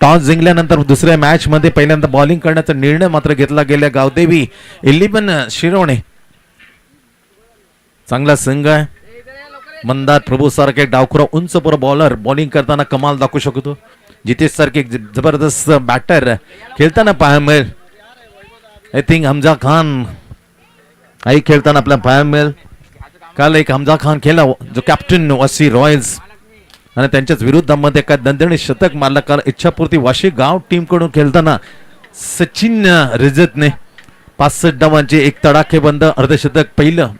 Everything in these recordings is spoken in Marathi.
टॉस जिंकल्यानंतर दुसऱ्या मॅच मध्ये पहिल्यांदा बॉलिंग करण्याचा निर्णय मात्र घेतला गेला गावदेवी 11 शिरोणे. चांगला संघ आहे. मंदार प्रभू सारखे डावखुरा उंचपुरा बॉलर बॉलिंग करताना कमाल दाखवू शकतो. जितेश सारखे जबरदस्त बॅटर खेळताना पाहायला मिळेल. आय थिंक हमजा खान आई खेळताना आपल्याला पाहायला मिळेल. काल एक हमजा खान खेळला जो कॅप्टन वसी रॉयल्स आणि त्यांच्याच विरुद्धामध्ये काय दणदणी शतक मारला. काल इच्छापूर्ती वाशी गाव टीम कडून खेळताना सचिन रिजतने 65 धावांचे एक तडाखेबंद अर्धशतक पहिलं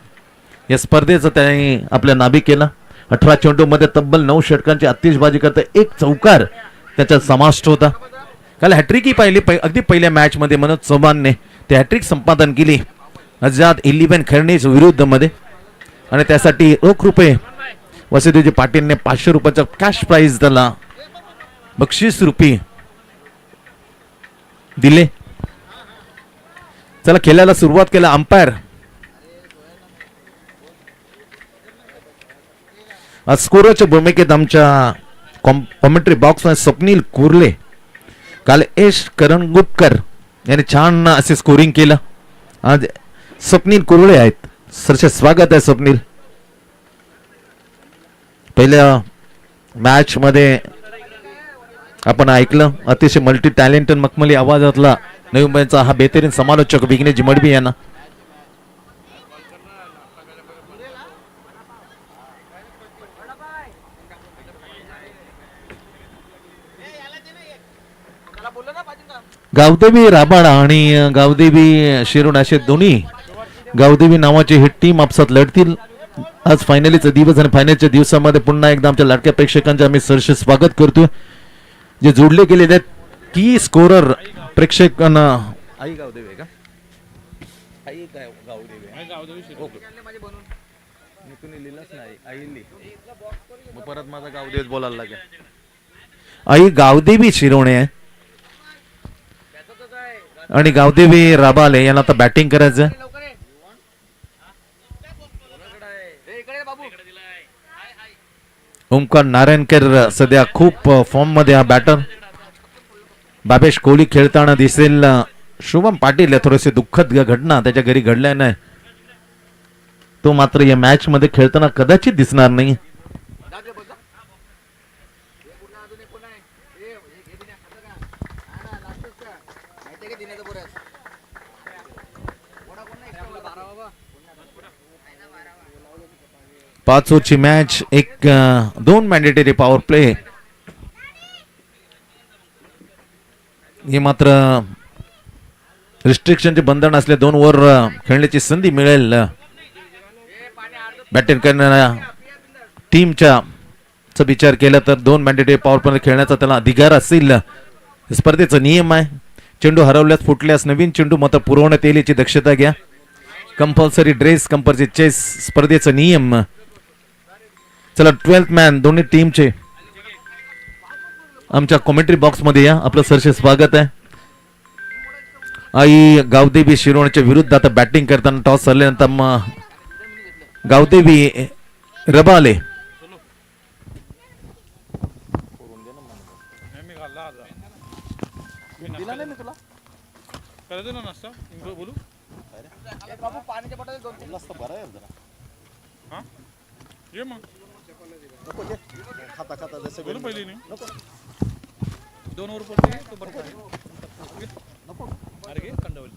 या स्पर्धेचं त्यांनी आपल्या नाभी केला. 18 चेंडूमध्ये तब्बल 9 षटकांची आतिषबाजी करता एक चौकार त्याच्यात समाविष्ट होता. काल हॅट्रिकही पाहिली अगदी पहिल्या मॅच मध्ये मनोज चव्हाणने ते हॅट्रिक संपादन केली आझाद 11 खेळणीच विरुद्ध मध्ये आणि त्यासाठी रोख रुपये वसुदेवजी पाटीलने 500 रुपयाचा कॅश प्राइज त्याला बक्षीस रुपी दिले. चला खेळायला सुरुवात केला. अंपायर स्कोरच्या भूमिकेत आमच्या कॉमेंट्री बॉक्स मध्ये स्वप्नील कुर्ले. काल एश करंगुटकर यांनी छान असे स्कोरिंग केलं. आज स्वप्नील कुर्ले आहेत. सरचे स्वागत आहे स्वप्नील. पहिल्या मॅच मध्ये आपण ऐकलं अतिशय मल्टी टॅलेंटेड मखमली आवाजातला नवी मुंबईचा हा बेहतरीन समालोचक विघ्नेश मडबी यांना गावदेवी राबाडा आणि गावदेवी शिरोड असे दोन्ही गावदेवी नावाची ही टीम आपसात लढतील. आज फायनलीचा दिवस आणि फायनलच्या दिवसामध्ये पुन्हा एकदा आमच्या लाडक्या प्रेक्षकांचे आम्ही सरसे स्वागत करतोय जे जोडले गेलेले आहेत. की स्कोरर प्रेक्षकांना आई गावदेवी का आई परत माझा गावदेवीच बोलायला लागेल. आई गावदेवी शिरोणे आहे आणि गावदेवी राबाले यांना आता बॅटिंग करायचं. ओमकार नारायणकर सध्या खूप फॉर्म मध्ये हा बॅटर. बाबेश कोहली खेळताना दिसेल. शुभम पाटील थोडेसे दुःखद घटना त्याच्या घरी घडल्या नाही. तो मात्र या मॅच मध्ये खेळताना कदाचित दिसणार नाही. पाच ओव्हरची मॅच 2 मॅन्डेटरी पॉवर प्ले. हे मात्र रिस्ट्रिक्शनचे बंधन असले 2 ओव्हर खेळण्याची संधी मिळेल बॅटिंग करणाऱ्या टीमच्या विचार केला तर 2 मॅन्डेटरी पॉवर प्ले खेळण्याचा त्याला अधिकार असेल. स्पर्धेचा नियम आहे. चेंडू हरवल्यास फुटल्यास नवीन चेंडू मात्र पुरवण्यात येईल याची दक्षता घ्या. कंपल्सरी ड्रेस कंपल्सरी चेस स्पर्धेचा नियम. चला 12th मॅन दोन्ही टीमचे आमच्या कॉमेंट्री बॉक्स मध्ये या. आपलं सरसे स्वागत आहे. आई गावदेवी शिरोणच्या विरुद्ध आता बॅटिंग करताना टॉस झाल्यानंतर गावदेवी रबाले खाता खाता जैसे पहले नहीं 2 ओव्हर पडले तो बरं नको अरे घे कंडवली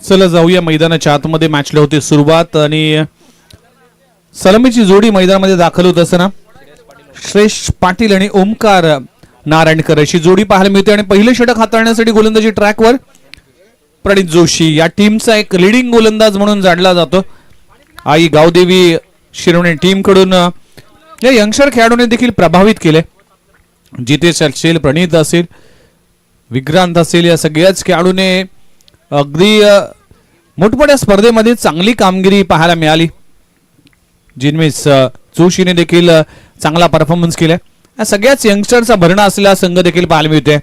चला जाऊया मैदानाच्या आतमध्ये. मॅचला होती सुरुवात आणि सलामीची जोडी मैदानामध्ये दाखल होत असताना श्रेष्ठ पाटील आणि ओमकार नारायणकर अशी जोडी पाहायला मिळते. आणि पहिलं षटक हाताळण्यासाठी गोलंदाजी ट्रॅकवर प्रणित जोशी या टीमचा एक लीडिंग गोलंदाज म्हणून जाणला जातो. आई गावदेवी शिरोणे टीम कडून या यंगस्टर खेळाडूने देखील प्रभावित केले. जितेश असेल, प्रणित असेल, विक्रांत असेल, या सगळ्याच खेळाडूने अगदी मोठमोठ्या स्पर्धेमध्ये चांगली कामगिरी पाहायला मिळाली. जिनमेस जोशीने देखील चांगला परफॉर्मन्स केलाय. या सगळ्याच यंगस्टरचा भरणा असलेला संघ देखील पाहायला मिळतोय.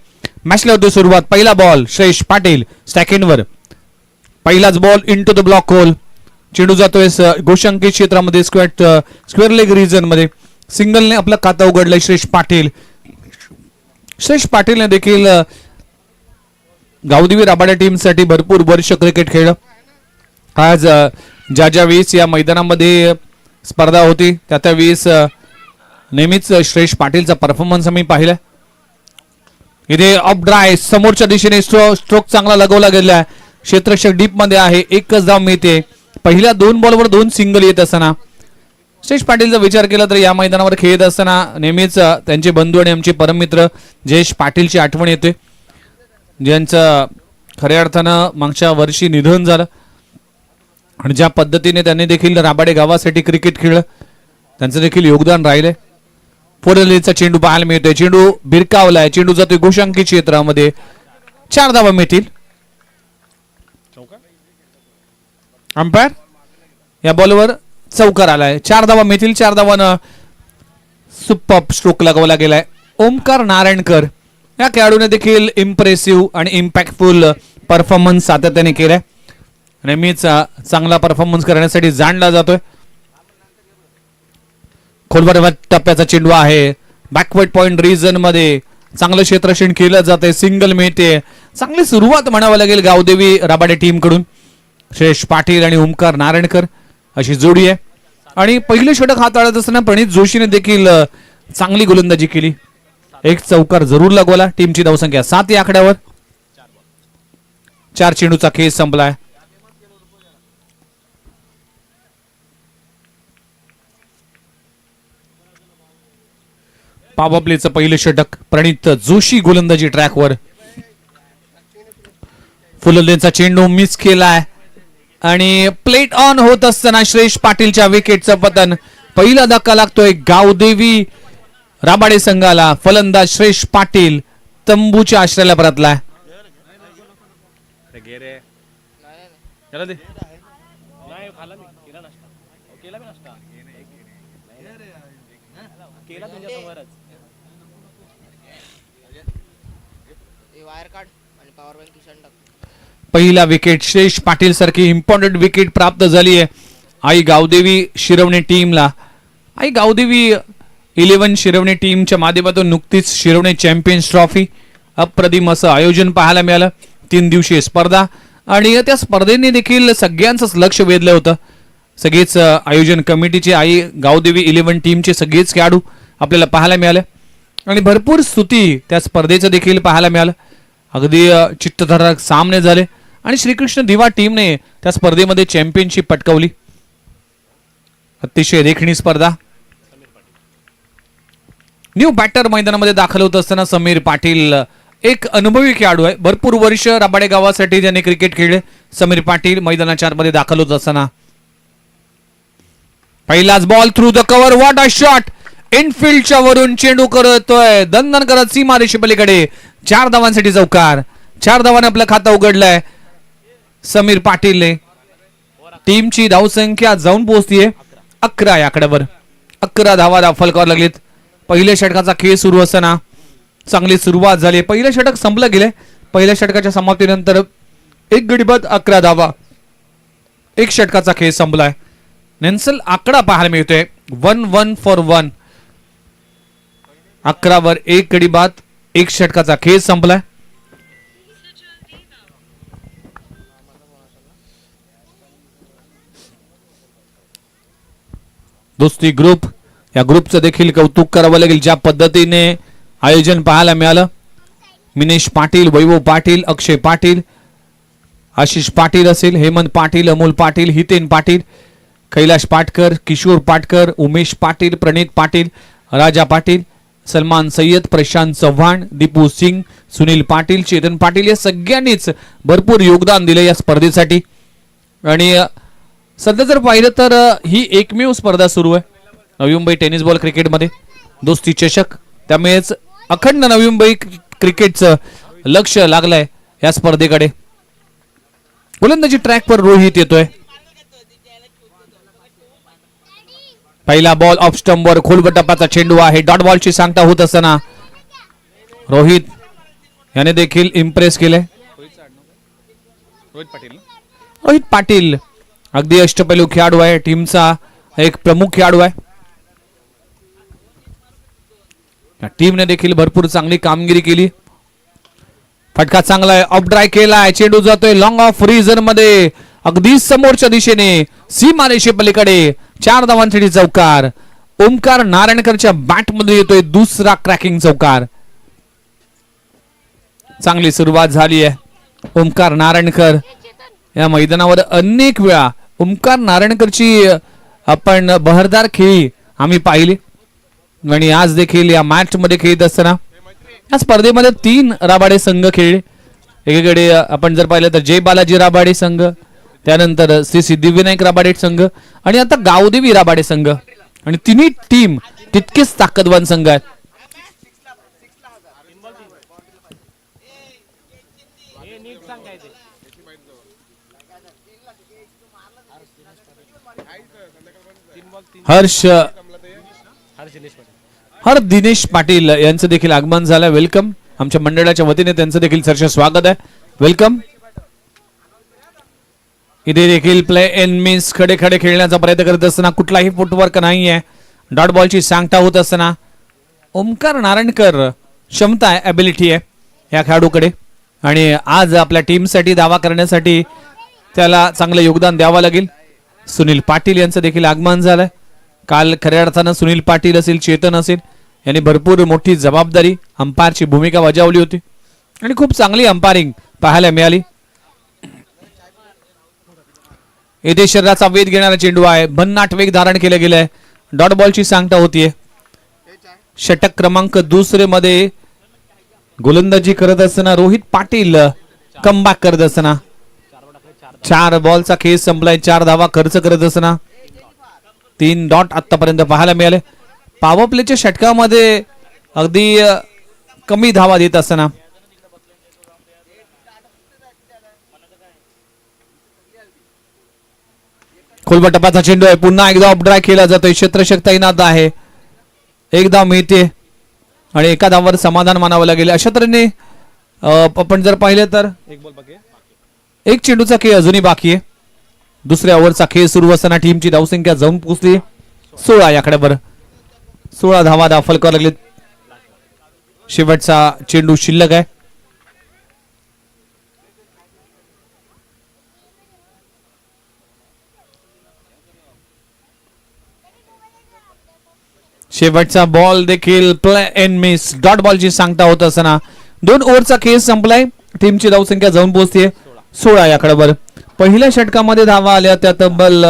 मॅचला होती सुरुवात. पहिला बॉल श्रेष पाटील स्टॅकेनवर. पहिलाच ball into the block hole. चेंडू जातोय गोशांकित क्षेत्रामध्ये स्क्वेअर लेग रिजन मध्ये. सिंगलने आपलं खातं उघडलंय श्रेष पाटील. श्रेष पाटीलने देखील गावदेवी राबाड्या टीमसाठी भरपूर वर्ष क्रिकेट खेळलं. आज ज्या वेळेस या मैदानामध्ये स्पर्धा होती त्या वेळेस नेहमीच श्रेष पाटीलचा परफॉर्मन्स आम्ही पाहिला. इथे अप ड्राय समोरच्या दिशेने स्ट्रोक चांगला लगवला गेला. क्षेत्ररक्षक डीप मध्ये आहे. एकच धाव मिळते. पहिल्या 2 बॉलवर 2 सिंगल येत असताना श्रेष पाटीलचा विचार केला तर या मैदानावर खेळत असताना नेहमीच त्यांचे बंधू आणि आमचे परममित्र जयेश पाटीलची आठवण येते, ज्यांचं खऱ्या अर्थानं मागच्या वर्षी निधन झालं. आणि ज्या पद्धतीने त्यांनी देखील राबाडे गावासाठी क्रिकेट खेळलं त्यांचं देखील योगदान राहिलंय. फोरलेचा चेंडू पाहायला मिळतोय. चेंडू भिरकावलाय. चेंडू जातोय गोशांकित क्षेत्रामध्ये. 4 धावा मिळतील. अंपायर या बॉलवर चौकार आलाय. 4 धावा मिळतील. 4 धावानं सुपर स्ट्रोक लगवला गेलाय. ओमकार नारायणकर या खेळाडूने देखील इम्प्रेसिव्ह आणि इम्पॅक्टफुल परफॉर्मन्स सातत्याने केलाय. नेहमीच चांगला परफॉर्मन्स करण्यासाठी जाणला जातोय. खोलवर टप्प्याचा चेंडू आहे. बॅकवर्ड पॉइंट रिजन मध्ये चांगलं क्षेत्ररक्षण केलं जातंय. सिंगल मिळते. चांगली सुरुवात म्हणावं लागेल गावदेवी राबाडे टीम कडून. श्रेष पाटील आणि ओमकार नारायणकर अशी जोडी आहे. आणि पहिलं षटक हाताळत असताना प्रणित जोशीने देखील चांगली गोलंदाजी केली. एक चौकार जरूर लगवला. टीमची धावसंख्या 7 या आकड्यावर. 4 चेंडूचा खेळ संपलाय. पॉवर प्लेचं पहिलं षटक. प्रणित जोशी गोलंदाजी ट्रॅकवर. फुलंदेचा चेंडू मिस केलाय आणि प्लेट ऑन होत असताना श्रेष पाटीलच्या विकेटचं पतन. पहिला धक्का लागतोय गावदेवी राबाडे संघाला. फलंदाज श्रेष पाटील तंबूच्या आश्रयाला परतलाय. पहिला विकेट श्रेष पाटील सारखी इम्पॉर्टंट विकेट प्राप्त झाली आहे आई गावदेवी शिरवणे टीमला. आई गावदेवी 11 शिरवणे टीमच्या माध्यमातून नुकतीच शिरवणे चॅम्पियन्स ट्रॉफी अप्रतिम असं आयोजन पाहायला मिळालं. 3 दिवसीय स्पर्धा आणि त्या स्पर्धेने देखील सगळ्यांचंच लक्ष वेधलं होतं. सगळेच आयोजन कमिटीचे आई गावदेवी 11 टीमचे सगळेच खेळाडू आपल्याला पाहायला मिळाले आणि भरपूर स्तुती त्या स्पर्धेचं देखील पाहायला मिळालं. अगदी चित्तथरारक सामने झाले आणि श्रीकृष्ण दिवा टीमने त्या स्पर्धेमध्ये चॅम्पियनशिप पटकावली. अतिशय देखणी स्पर्धा. न्यू बॅटर मैदानामध्ये दाखल होत असताना समीर पाटील एक अनुभवी खेळाडू आहे. भरपूर वर्ष राबाडे गावासाठी ज्याने क्रिकेट खेळले. समीर पाटील मैदानाच्या आतमध्ये दाखल होत असताना पहिलाच ball through the cover. What a shot. इनफिल्डच्या वरून चेंडू करतोय दणदण करत सीमारेषे पलीकडे. 4 धावांसाठी चौकार. 4 धावांनी आपलं खातं उघडलंय समीर पाटीलने. टीमची धावसंख्या जाऊन पोहोचतीये 11 या आकड्यावर. 11 धावा फलकावर लागलीत. पहिल्या षटकाचा खेळ सुरू असताना चांगली सुरुवात झाली. पहिलं षटक संपलं गेले. पहिल्या षटकाच्या समाप्तीनंतर 1 गडी बाद 11 धावा. 1 षटकाचा खेळ संपलाय. नेन्सल आकडा पाहायला मिळतोय 1-1 फॉर 1. 11 वर 1 गडी बाद 1 षटकाचा खेळ संपलाय. दोस्ती ग्रुप या ग्रुपचं देखील कौतुक करावं लागेल. ज्या पद्धतीने आयोजन पाहायला मिळालं. मिनेश पाटील, वैभव पाटील, अक्षय पाटील, आशिष पाटील असेल, हेमंत पाटील, अमोल पाटील, हितेन पाटील, कैलाश पाटकर, किशोर पाटकर, उमेश पाटील, प्रणित पाटील, राजा पाटील, सलमान सय्यद, प्रशांत चव्हाण, दीपू सिंग, सुनील पाटील, चेतन पाटील या सगळ्यांनीच भरपूर योगदान दिले या स्पर्धेसाठी. आणि सध्या जर पाहिलं तर ही एकमेव स्पर्धा सुरू आहे नवी मुंबई टेनिस बॉल क्रिकेटमध्ये दोस्ती चषक. त्यामुळेच अखंड नवी मुंबई क्रिकेटचं लक्ष लागलंय या स्पर्धेकडे. गोलंदाजी ट्रॅकवर रोहित येतोय. पहिला बॉल ऑफ स्टंपवर खोलवर टप्प्याचा चेंडू आहे. डॉट बॉलची सांगता होत असताना रोहित याने देखील इम्प्रेस केले. रोहित पाटील ना? रोहित पाटील अगदी अष्टपैलू खेळाडू आहे, टीमचा एक प्रमुख खेळाडू आहे. टीमने देखील भरपूर चांगली कामगिरी केली. फटका चांगला आहे, ऑफ ड्राय केलाय, चेंडू जातोय लॉंग ऑफ रिझन मध्ये अगदी समोरच्या दिशेने सीमारेषे पलीकडे 4 धावांसाठी चौकार. ओमकार नारायणकरच्या बॅट मध्ये येतोय दुसरा क्रॅकिंग चौकार. चांगली सुरुवात झाली आहे. ओमकार नारायणकर या मैदानावर अनेक वेळा ओमकार नारायणकरची आपण बहरदार खेळी आम्ही पाहिली आणि आज देखील या मॅच मध्ये खेळत असताना या स्पर्धेमध्ये 3 राबाडे संघ खेळले. एकीकडे आपण जर पाहिलं तर जय बालाजी राबाडे संघ, त्यानंतर श्री सिद्धिविनायक राबाडे संघ आणि आता गावदेवी राबाडे संघ, आणि तिन्ही टीम तितकेच ताकदवान संघ आहेत. हर दिनेश पाटील यांचं देखील आगमन झालं. वेलकम. आमच्या मंडळाच्या वतीने त्यांचं देखील सरस स्वागत आहे. वेलकम. इथे देखील प्ले एन मिस खडे खडे खेळण्याचा प्रयत्न करत असताना कुठलाही फुटवर्क नाही आहे. डॉट बॉलची सांगता होत असताना ओमकार नारायणकर क्षमता आहे, ॲबिलिटी आहे या खेळाडूकडे, आणि आज आपल्या टीमसाठी दावा करण्यासाठी त्याला चांगलं योगदान द्यावं लागेल. सुनील पाटील यांचं देखील आगमन झालंय. काल खऱ्या अर्थानं सुनील पाटील असेल, चेतन असेल, यांनी भरपूर मोठी जबाबदारी अंपायरची भूमिका बजावली होती आणि खूप चांगली अंपायरिंग पाहायला मिळाली. येथे शरीराचा वेध घेणारा चेंडू आहे, भन्नाट वेग धारण केलं गेलंय. डॉट बॉलची सांगता होतीये. षटक क्रमांक 2 मध्ये गोलंदाजी करत असताना रोहित पाटील कमबॅक करत असताना 4 बॉलचा खेळ संपलाय. 4 धावा खर्च करत असताना 3 डॉट आतापर्यंत पाहायला मिळाले. पॉवर प्लेच्या षटकामध्ये अगदी कमी धावा देत असताना खोलवर टप्प्याचा चेंडू आहे. पुन्हा एकदा ऑफ ड्राय केला जातोय. क्षेत्ररक्षक तैनात आहे. एक धाव मिळते आणि एका धावावर समाधान मानावं लागेल. अशा तऱ्हेने आपण जर पाहिलं तर एक चेंडूचा खेळ अजूनही बाकी आहे. दुसऱ्या ओव्हरचा खेळ सुरू असताना टीमची धावसंख्या जाऊन पोहोचली 16 याकड्यावर. 16 धावा दाखल करावं लागले. शेवटचा चेंडू शिल्लक आहे. शेवटचा बॉल देखील प्ले एंड मिस. डॉट बॉलची सांगता होत असताना 2 ओव्हरचा खेळ संपलाय. टीमची धावसंख्या जाऊन पोहोचते 16 याकड्यावर. पहिल्या षटकामध्ये धावा आल्या त्या तब्बल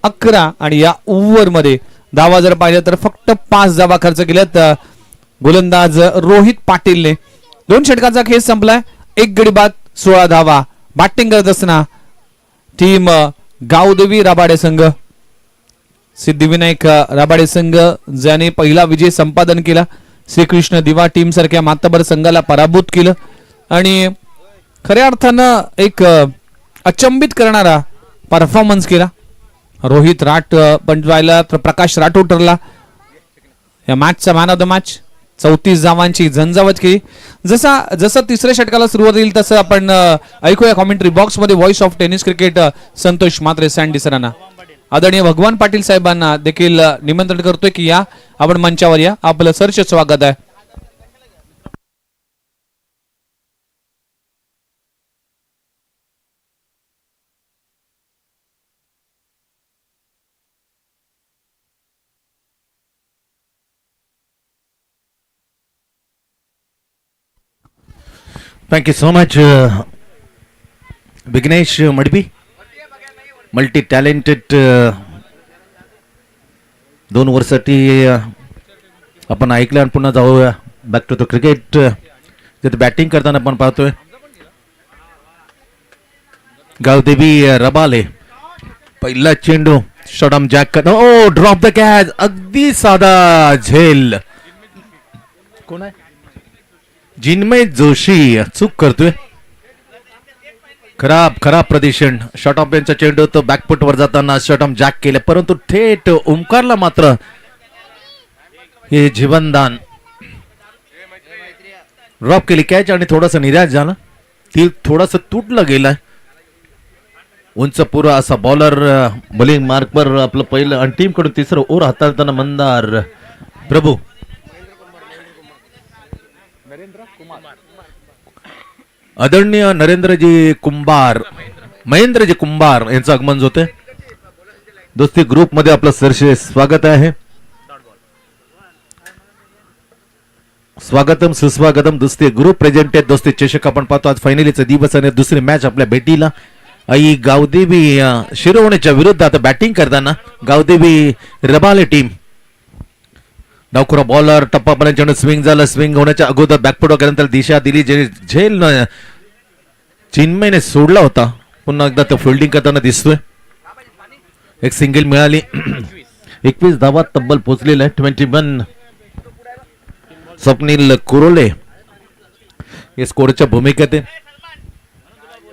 11 आणि या ओव्हर मध्ये धावा जर पाहिल्या तर फक्त 5 धावा खर्च केल्यात गोलंदाज रोहित पाटीलने. 2 षटकाचा खेळ संपलाय. 1 गडी बाद 16 धावा. बॅटिंग करत असताना टीम गावदेवी राबाडे संघ, सिद्धिविनायक राबाडे संघ ज्याने पहिला विजय संपादन केला. श्रीकृष्ण दिवा टीम सारख्या मातबर संघाला पराभूत केलं आणि खऱ्या अर्थानं एक अचंबित करणारा परफॉर्मन्स केला. रोहित राठ पंचवायला प्रकाश राठोड ठरला या मॅचचा मॅन ऑफ द मॅच. 34 धावांची झंझावत केली. जसं तिसऱ्या षटकाला सुरुवात येईल तसं आपण ऐकूया कॉमेंट्री बॉक्स मध्ये voice of tennis cricket Santosh Mhatre sandy सरांना. आदरणीय भगवान पाटील साहेबांना देखील निमंत्रण करतोय की या आपण मंचावर या. आपलं सरचे स्वागत आहे. Thank you so much, Vignesh Madbi, multi-talented. 2 वर्षासाठी आपण ऐकलं आणि पुन्हा जाऊया बॅक टू द क्रिकेट. तिथे बॅटिंग करताना आपण पाहतोय गावदेवी रबाले. पहिला चेंडू शॉटम जॅक. Oh drop the catch. अगदी साधा झेल. कोण आहे? जिन्मय जोशी चूक करतोय. खराब प्रदर्शन. शॉर्ट ऑफ बेंचचा चेंडू तो बॅकफुट वर जाताना शॉर्ट ऑफ जॅक केले, परंतु थेट ओमकारला मात्र हे जीवनदान. ड्रॉप केली कॅच आणि थोडस निराश झालं, ती थोडस तुटलं गेलं. उंच पुरा असा बॉलर बॉलिंग मार्कवर आपलं पहिलं आणि टीम कडून तिसरं ओव्हर हाताळताना मंदार प्रभू. आदरणीय नरेंद्रजी कुंभार, महेंद्रजी कुंभार यांचं आगमन होते. दोस्ती ग्रुप मध्ये आपलं सरसे स्वागत आहे. स्वागतम सुस्वागतम. दोस्ती ग्रुप प्रेझेंटेड दोस्ती चषक आपण पाहतो. आज फायनलीचा दिवस आणि दुसरी मॅच आपल्या भेटीला. आई गावदेवी शिरवणीच्या विरुद्ध आता बॅटिंग करताना गावदेवी रबाले टीम. डावखुरा बॉलर टप्पा पर्यंत स्विंग झालं. स्विंग होण्याच्या अगोदर बॅकफुट केल्यानंतर दिशा दिली. झेल चिन्मयने सोडला होता. पुन्हा एकदा तो फिल्डिंग करताना दिसतोय. एक सिंगल मिळाली. 21 धावात तब्बल पोहोचलेला आहे. 21. स्वप्नील कुरोले हे स्कोरच्या भूमिकेत आहे.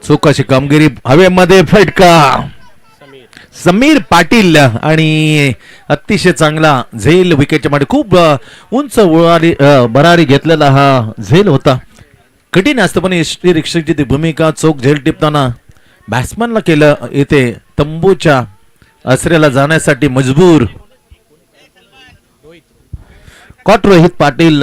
चोखाशी कामगिरी. हवेमध्ये फटका समीर पाटील आणि अतिशय चांगला झेल विकेटच्या मागे. खूप उंच बरारी घेतलेला हा झेल होता. कठीण असतं पण रिक्षकची ती भूमिका. चोख झेल टिपताना बॅट्समॅनला केलं येथे तंबूच्या आसऱ्याला जाण्यासाठी मजबूर. कॉट रोहित पाटील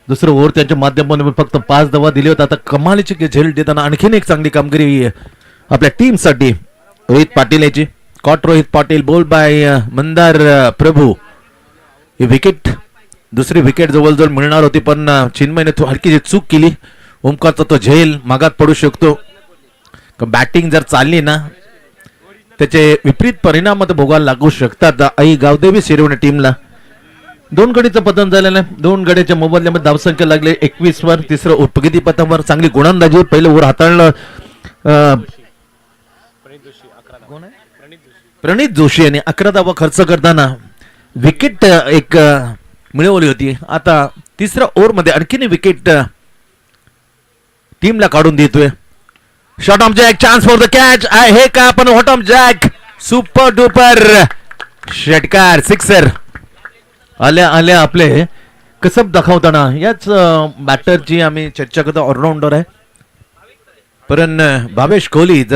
दुसरं ओव्हर त्यांच्या माध्यमातून फक्त 5 धावा दिले होते. आता कमालीची झेल देताना आणखीन एक चांगली कामगिरी आपल्या टीम साठी रोहित पाटील याची. कॉट रोहित पाटील बोल बाय मंदार प्रभू. ही विकेट दुसरी विकेट जवळजवळ मिळणार होती पण चिन्मयने हलकी चूक केली. ओमकारचा तो झेल मागात पडू शकतो. बॅटिंग जर चालली ना त्याचे विपरीत परिणाम भोगायला लागू शकतात. आई गावदेवी शिरवणे टीमला 2 गडीचं पतन झालेलं आहे. 2 गड्याच्या मोबदल्यामध्ये धावसंख्या लागले 21 वर. तिसरं उपगती पथावर चांगली गोलंदाजी. पहिलं ओव्हर हाताळलं प्रणित जोशी यांनी. 11 धावा खर्च करताना विकेट एक मिळवली होती. आता तिसऱ्या ओव्हर मध्ये आणखीन विकेट टीमला काढून देतोय. Shot of jack chance for the catch आहे का आपण. Hot of jack super duper षटकार सिक्सर. आल्या आपले कसब दाखवताना याच बॅटरची आम्ही चर्चा करतो. ऑलराऊंडर आहे परंतु Bhavesh Kohli the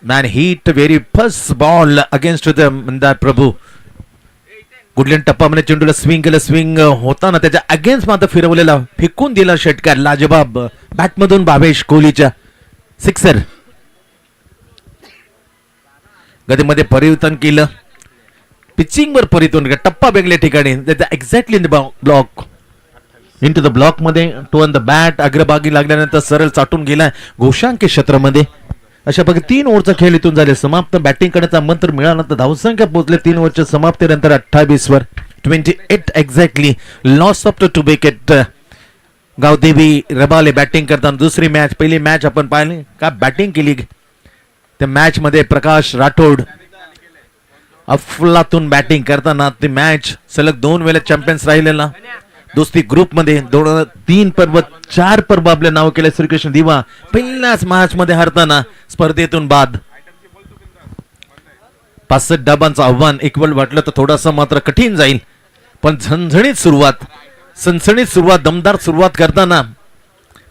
man hit very first ball against the Mandar Prabhu. Good length टप्पामध्ये चेंडूला स्विंग केलं. स्विंग होताना त्याच्या अगेन्स्ट मात्र फिरवलेला फेकून दिला षटकार. लाजबाब बॅटमधून भावेश कोहलीच्या सिक्सर. गतीमध्ये परिवर्तन केलं. पिचिंग वर परिवर्तन टप्पा वेगळ्या ठिकाणी त्याचा exactly in the block into the block मध्ये टू ऑन द बॅट. अग्रभागी लागल्यानंतर सरळ चाटून गेला घोषांकी क्षेत्रामध्ये. अशा प्रकारे 3 ओव्हरचा खेळ इथून झाले समाप्त. बॅटिंग करण्याचा मंत्र मिळाल्यानंतर धावसंख्या पोहोचले 3 ओव्हरच्या समाप्तीनंतर 28 वर 28 exactly. Loss of 2 wicket. Gavdevi Rabale batting करताना दुसरी मॅच. पहिली मॅच आपण पाहिली का बॅटिंग केली त्या मॅच मध्ये प्रकाश राठोड अफलातून बॅटिंग करताना ती मॅच सलग 2 वेळा चॅम्पियन्स राहिलेला. दोस्ती ग्रुप मध्ये 3 पर्व 4 पर्व आपले नाव केले. श्रीकृष्ण दिवा पहिल्याच मॅच मध्ये हरताना स्पर्धेतून बाद. 65 डाबांचं आव्हान इक्वल वाटलं तर थोडासा मात्र कठीण जाईल पण झणझणीत सुरुवात सनसणीत सुरुवात दमदार सुरुवात करताना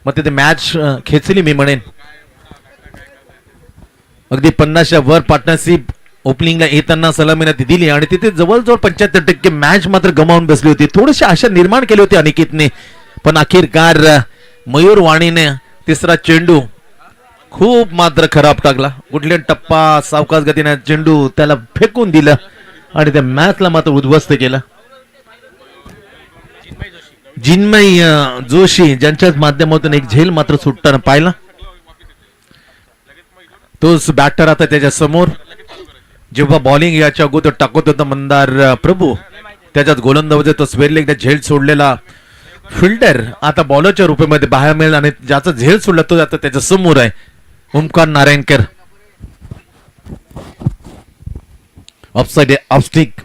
मग तिथे मॅच खेचली मी म्हणेन. अगदी 50च्या वर पार्टनरशिप ओपनिंगला येताना सलामीने ती दिली आणि तिथे जवळजवळ 75% मॅच मात्र गमावून बसली होती. थोडीशी आशा निर्माण केली होती अनिकेतने पण अखेरकार मयूर वाणीने तिसरा चेंडू खूप मात्र खराब टाकला. कुठले टप्पा सावकाश गतीने चेंडू त्याला फेकून दिला आणि त्या मॅचला मात्र उद्ध्वस्त केला. जिन्मय जोशी ज्यांच्याच माध्यमातून एक झेल मात्र सुटताना पाहिला. तोच बॅटर आता त्याच्या समोर. जेव्हा बॉलिंग याच्या अगोदर टाकत होता मंदार प्रभू त्याच्यात गोलंदाज तो स्वेरले एकदा झेल सोडलेला फिल्डर आता बॉलरच्या रूपामध्ये बाहेर मिळेल आणि ज्याचा झेल सोडला तो आता त्याच्या समोर आहे ओमकार नारायणकर. ऑफसाइड ऑफस्टिक.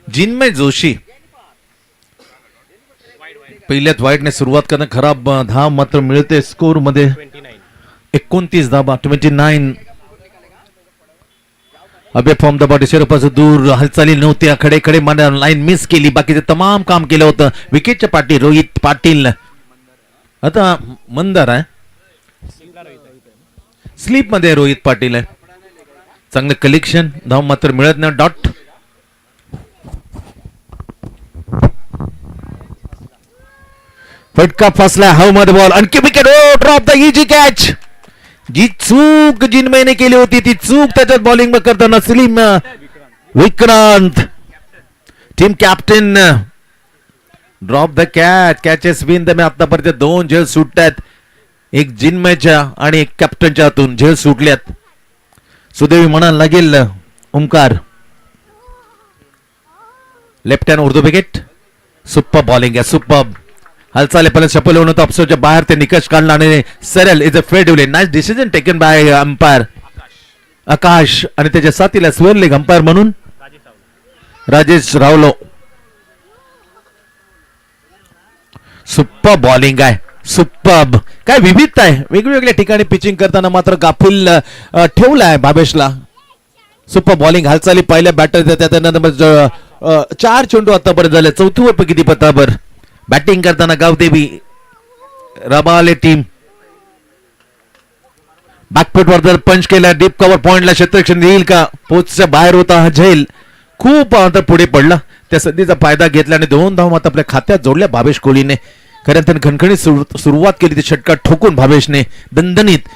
जिन्मय जोशी पहिल्याच वाईटने सुरुवात करणं खराब धाव मात्र मिळते स्कोर मध्ये 29 धावा 29. अबे फॉर्म दबा शिरपासून दूर हालचाली नव्हत्या खडे खडे लाईन मिस केली बाकीचे तमाम काम केलं होतं विकेटच्या पाठी रोहित पाटील. आता मंदार आहे स्लीप मध्ये रोहित पाटील आहे चांगलं कलेक्शन धाव मात्र मिळत नाही डॉट. फटका फसला हव मध्ये बॉल आणखी wicket drop the easy catch. जी चूक जिनमेने केली होती ती चूक त्याच्यात बॉलिंग करताना Salim Vikrant team captain drop the catches win दरम्यान आतापर्यंत 2 झेल सुटतात एक जिन्मयच्या आणि एक कॅप्टनच्या हातून झेल सुटल्यात. सुदैवी म्हणायला लागेल Omkar. Left hand Urdu wicket super bowling आहे सुपर हालचाल पण सफल होऊन ऑप्शनच्या बाहेर ते निकष काढला आणि सरळ is a fair division nice decision taken by umpire Akash आणि त्याच्या साथीला स्वेअर लेग अंपायर म्हणून राजेश रावलो. सुपर बॉलिंग आहे सुपर काय विविधता आहे वेगवेगळ्या ठिकाणी पिचिंग करताना मात्र गाफील ठेवलाय भावेशला. सुपर बॉलिंग हालचाली पहिल्या बॅटर त्यानंतर 4 चेंडू आतापर्यंत झाले 4थी पैकी किती पत्तावर बॅटिंग करताना गावदेवी रबाले टीम बॅकफुटवर जर पंच केला डीप कव्हर पॉइंटला क्षेत्ररक्षण येईल का पोचच्या बाहेर होता हा झेल खूप अंतर पुढे पडला त्या संधीचा फायदा घेतला आणि 2 धावा मात्र आपल्या खात्यात जोडल्या भावेश कोहलीने. खरं त्याने खणखणीत सुरुवात केली ती षटकार ठोकून भावेशने दणदणीत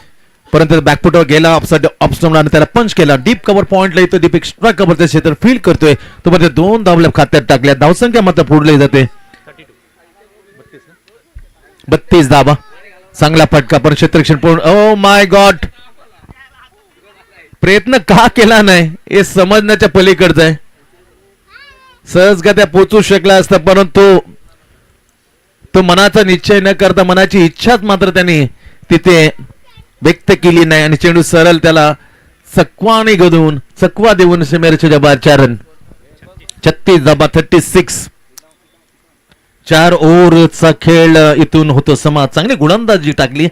परंतु बॅकफुटवर गेला ऑप्शन आणि त्याला पंच केला डीप कव्हर पॉइंटला इथं डीप एक्स्ट्रा कव्हरचं क्षेत्र फील्ड करतोय तो म्हणजे 2 धावल्या खात्यात टाकल्या धावसंख्या मात्र पुढले जाते 32 धावा चांगला फटका पण क्षेत्ररक्षण पूर्ण. ओ माय गॉड प्रयत्न का केला नाही हे समजण्याच्या पलीकडचं आहे. सहजगत्या पोचू शकला असता परंतु तो मनाचा निश्चय न करता मनाची इच्छाच मात्र त्यांनी तिथे व्यक्त केली नाही आणि चेंडू सरळ त्याला चकवाने गदून चकवा देऊन सीमेरेषेच्या बाहेर 4 रन 36 धावा 36. 4 ओव्हरचा खेळ इथून होतो समाज चांगली गोलंदाजी टाकली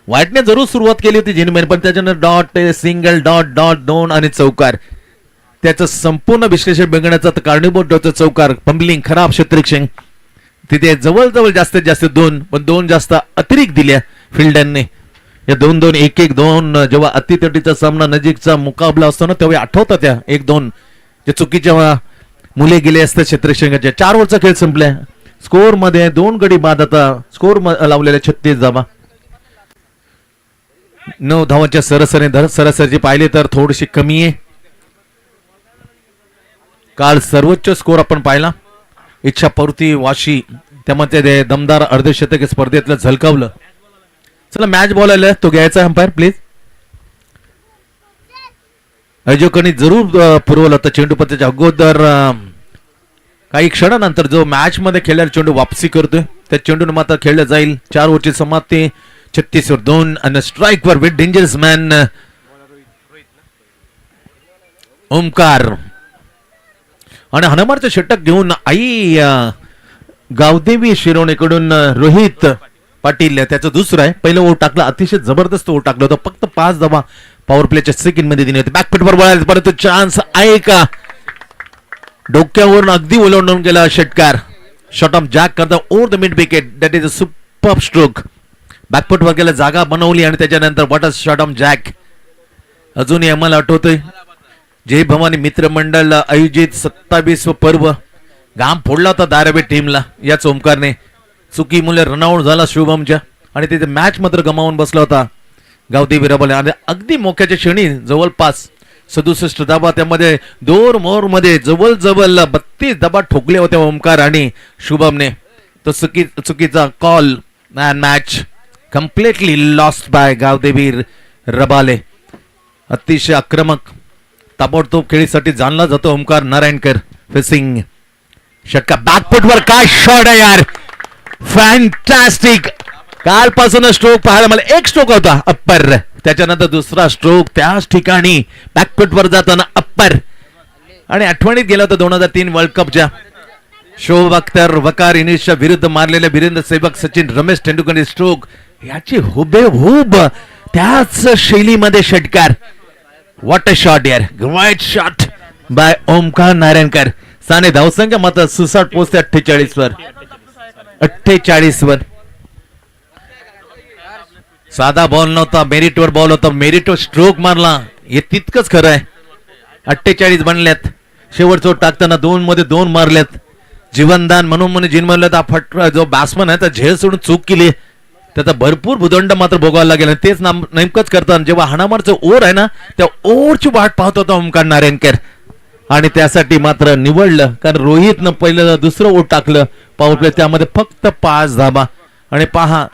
वाईटने जरूर सुरुवात केली होती जिनमेन पण त्याच्यानं डॉट सिंगल डॉट डॉट 2 आणि चौकार त्याचं संपूर्ण विश्लेषण बघण्याचा कारणीभूत ठरतो चौकार पंबलिंग खराब क्षेत्ररक्षण तिथे जवळजवळ जास्तीत जास्त 2 पण 2 जास्त अतिरिक्त दिल्या फिल्डरने या 2-2 1-1 2 जेव्हा अतितटीचा सामना नजीकचा मुकाबला असतो ना तेव्हा आठवतात त्या 1-2 जे चुकीच्या मुले गेले असतात क्षेत्ररक्षणाच्या 4 ओव्हरचा खेळ संपलाय स्कोर मध्ये 2 गडी बाद आता स्कोर लावलेले 36 धावा 9 धावांच्या सरासरी पाहिले तर थोडीशी कमी आहे. काल सर्वोच्च स्कोर आपण पाहिला इच्छापूर्ती वाशी त्यामध्ये दमदार अर्धशतक स्पर्धेतलं झलकावलं. चला मॅच बॉल आला तो घ्यायचा अंपायर प्लीज. अजोकनी जरूर पुरवलं तर चेंडू पत्त्याच्या अगोदर काही क्षणानंतर जो मॅच मध्ये खेळलेला चेंडू वापसी करतोय त्या चेंडूने मात्र खेळलं जाईल. 4 ओव्हरची समाप्ती 36 वर 2 आणि स्ट्राईक वर विथ डेंजरस मॅन ओमकार आणि हनुमानचं षटक घेऊन आई गावदेवी शिरोणीकडून रोहित पाटील त्याचं दुसरं आहे. पहिलं ओव्हर टाकलं अतिशय जबरदस्त ओव्हर टाकलं होतं फक्त 5 धावा पॉवर प्लेच्या सेकंड मध्ये दिले होते. बॅकफुटवर बोलायला परंतु चान्स आहे का डोक्यावरून अगदी ओलांडून गेला षटकार शॉट ऑफ जॅक करता over the mid wicket that is a super stroke. बॅकफुटवर गेला जागा बनवली आणि त्याच्यानंतर what a shot of jack. अजूनही आम्हाला आठवतोय जय भवानी मित्रमंडळ आयोजित 27 पर्व घाम फोडला होता धारावी टीमला याच ओमकारने चुकी मुले रनआउट झाला शुभमच्या आणि तिथे मॅच मात्र गमावून बसला होता गावदेवी रबाले आणि अगदी मोक्याच्या क्षणी जवळपास 67 धाबा त्यामध्ये 2 ओव्हर मध्ये जवळ 32 धाबा ठोकले होते ओमकार आणि शुभमने. तो चुकीचा call and match completely lost by Gavdevi Rabale. अतिशय आक्रमक ताबडतोब खेळीसाठी जाणला जातो ओमकार नारायणकर फेसिंग षटका बॅकफुटवर काय शॉट आहे यार फॅन्टॅस्टिक. कालपासून स्ट्रोक पाहायला मला एक स्ट्रोक होता अप्पर त्याच्यानंतर दुसरा स्ट्रोक त्याच ठिकाणी बॅकफुटवर जाताना अप्पर आणि आठवणीत गेला होता 2003 वर्ल्ड कपच्या शोभ अख्तर वकार इनिशच्या विरुद्ध मारलेल्या वीरेंद्र सेवक सचिन रमेश तेंडुलकर स्ट्रोक याची हुबेहूब त्याच शैलीमध्ये षटकार. व्हॉट अ शॉट यार, great shot bye Omkar Narayankar. Sane धावसंख्या मात्र सुसाट पोहोचते 48 वर. 48 वर. साधा बॉल नव्हता, मेरिटवर बॉल होता, मेरिटवर स्ट्रोक मारला, हे तितकंच खरं आहे. 48 बनल्यात. शेवटचं टाकताना 2 मध्ये 2 मारल्यात. जीवनदान म्हणून जिंकलं तर फट जो बॅट्समन आहे त्या झेल सोडून चूक केली, त्याचा भरपूर भूदंड मात्र भोगायला लागेल. आणि तेच नेमकंच करताना जेव्हा हाणामारचं ओव्हर आहे ना, त्या ओव्हरची वाट पाहत होता ओमकार नारायणकर आणि त्यासाठी मात्र निवडलं, कारण रोहितनं पहिलं दुसरं ओव्हर टाकलं पॉवर प्ले, त्यामध्ये फक्त 5 धाबा. आणि पहा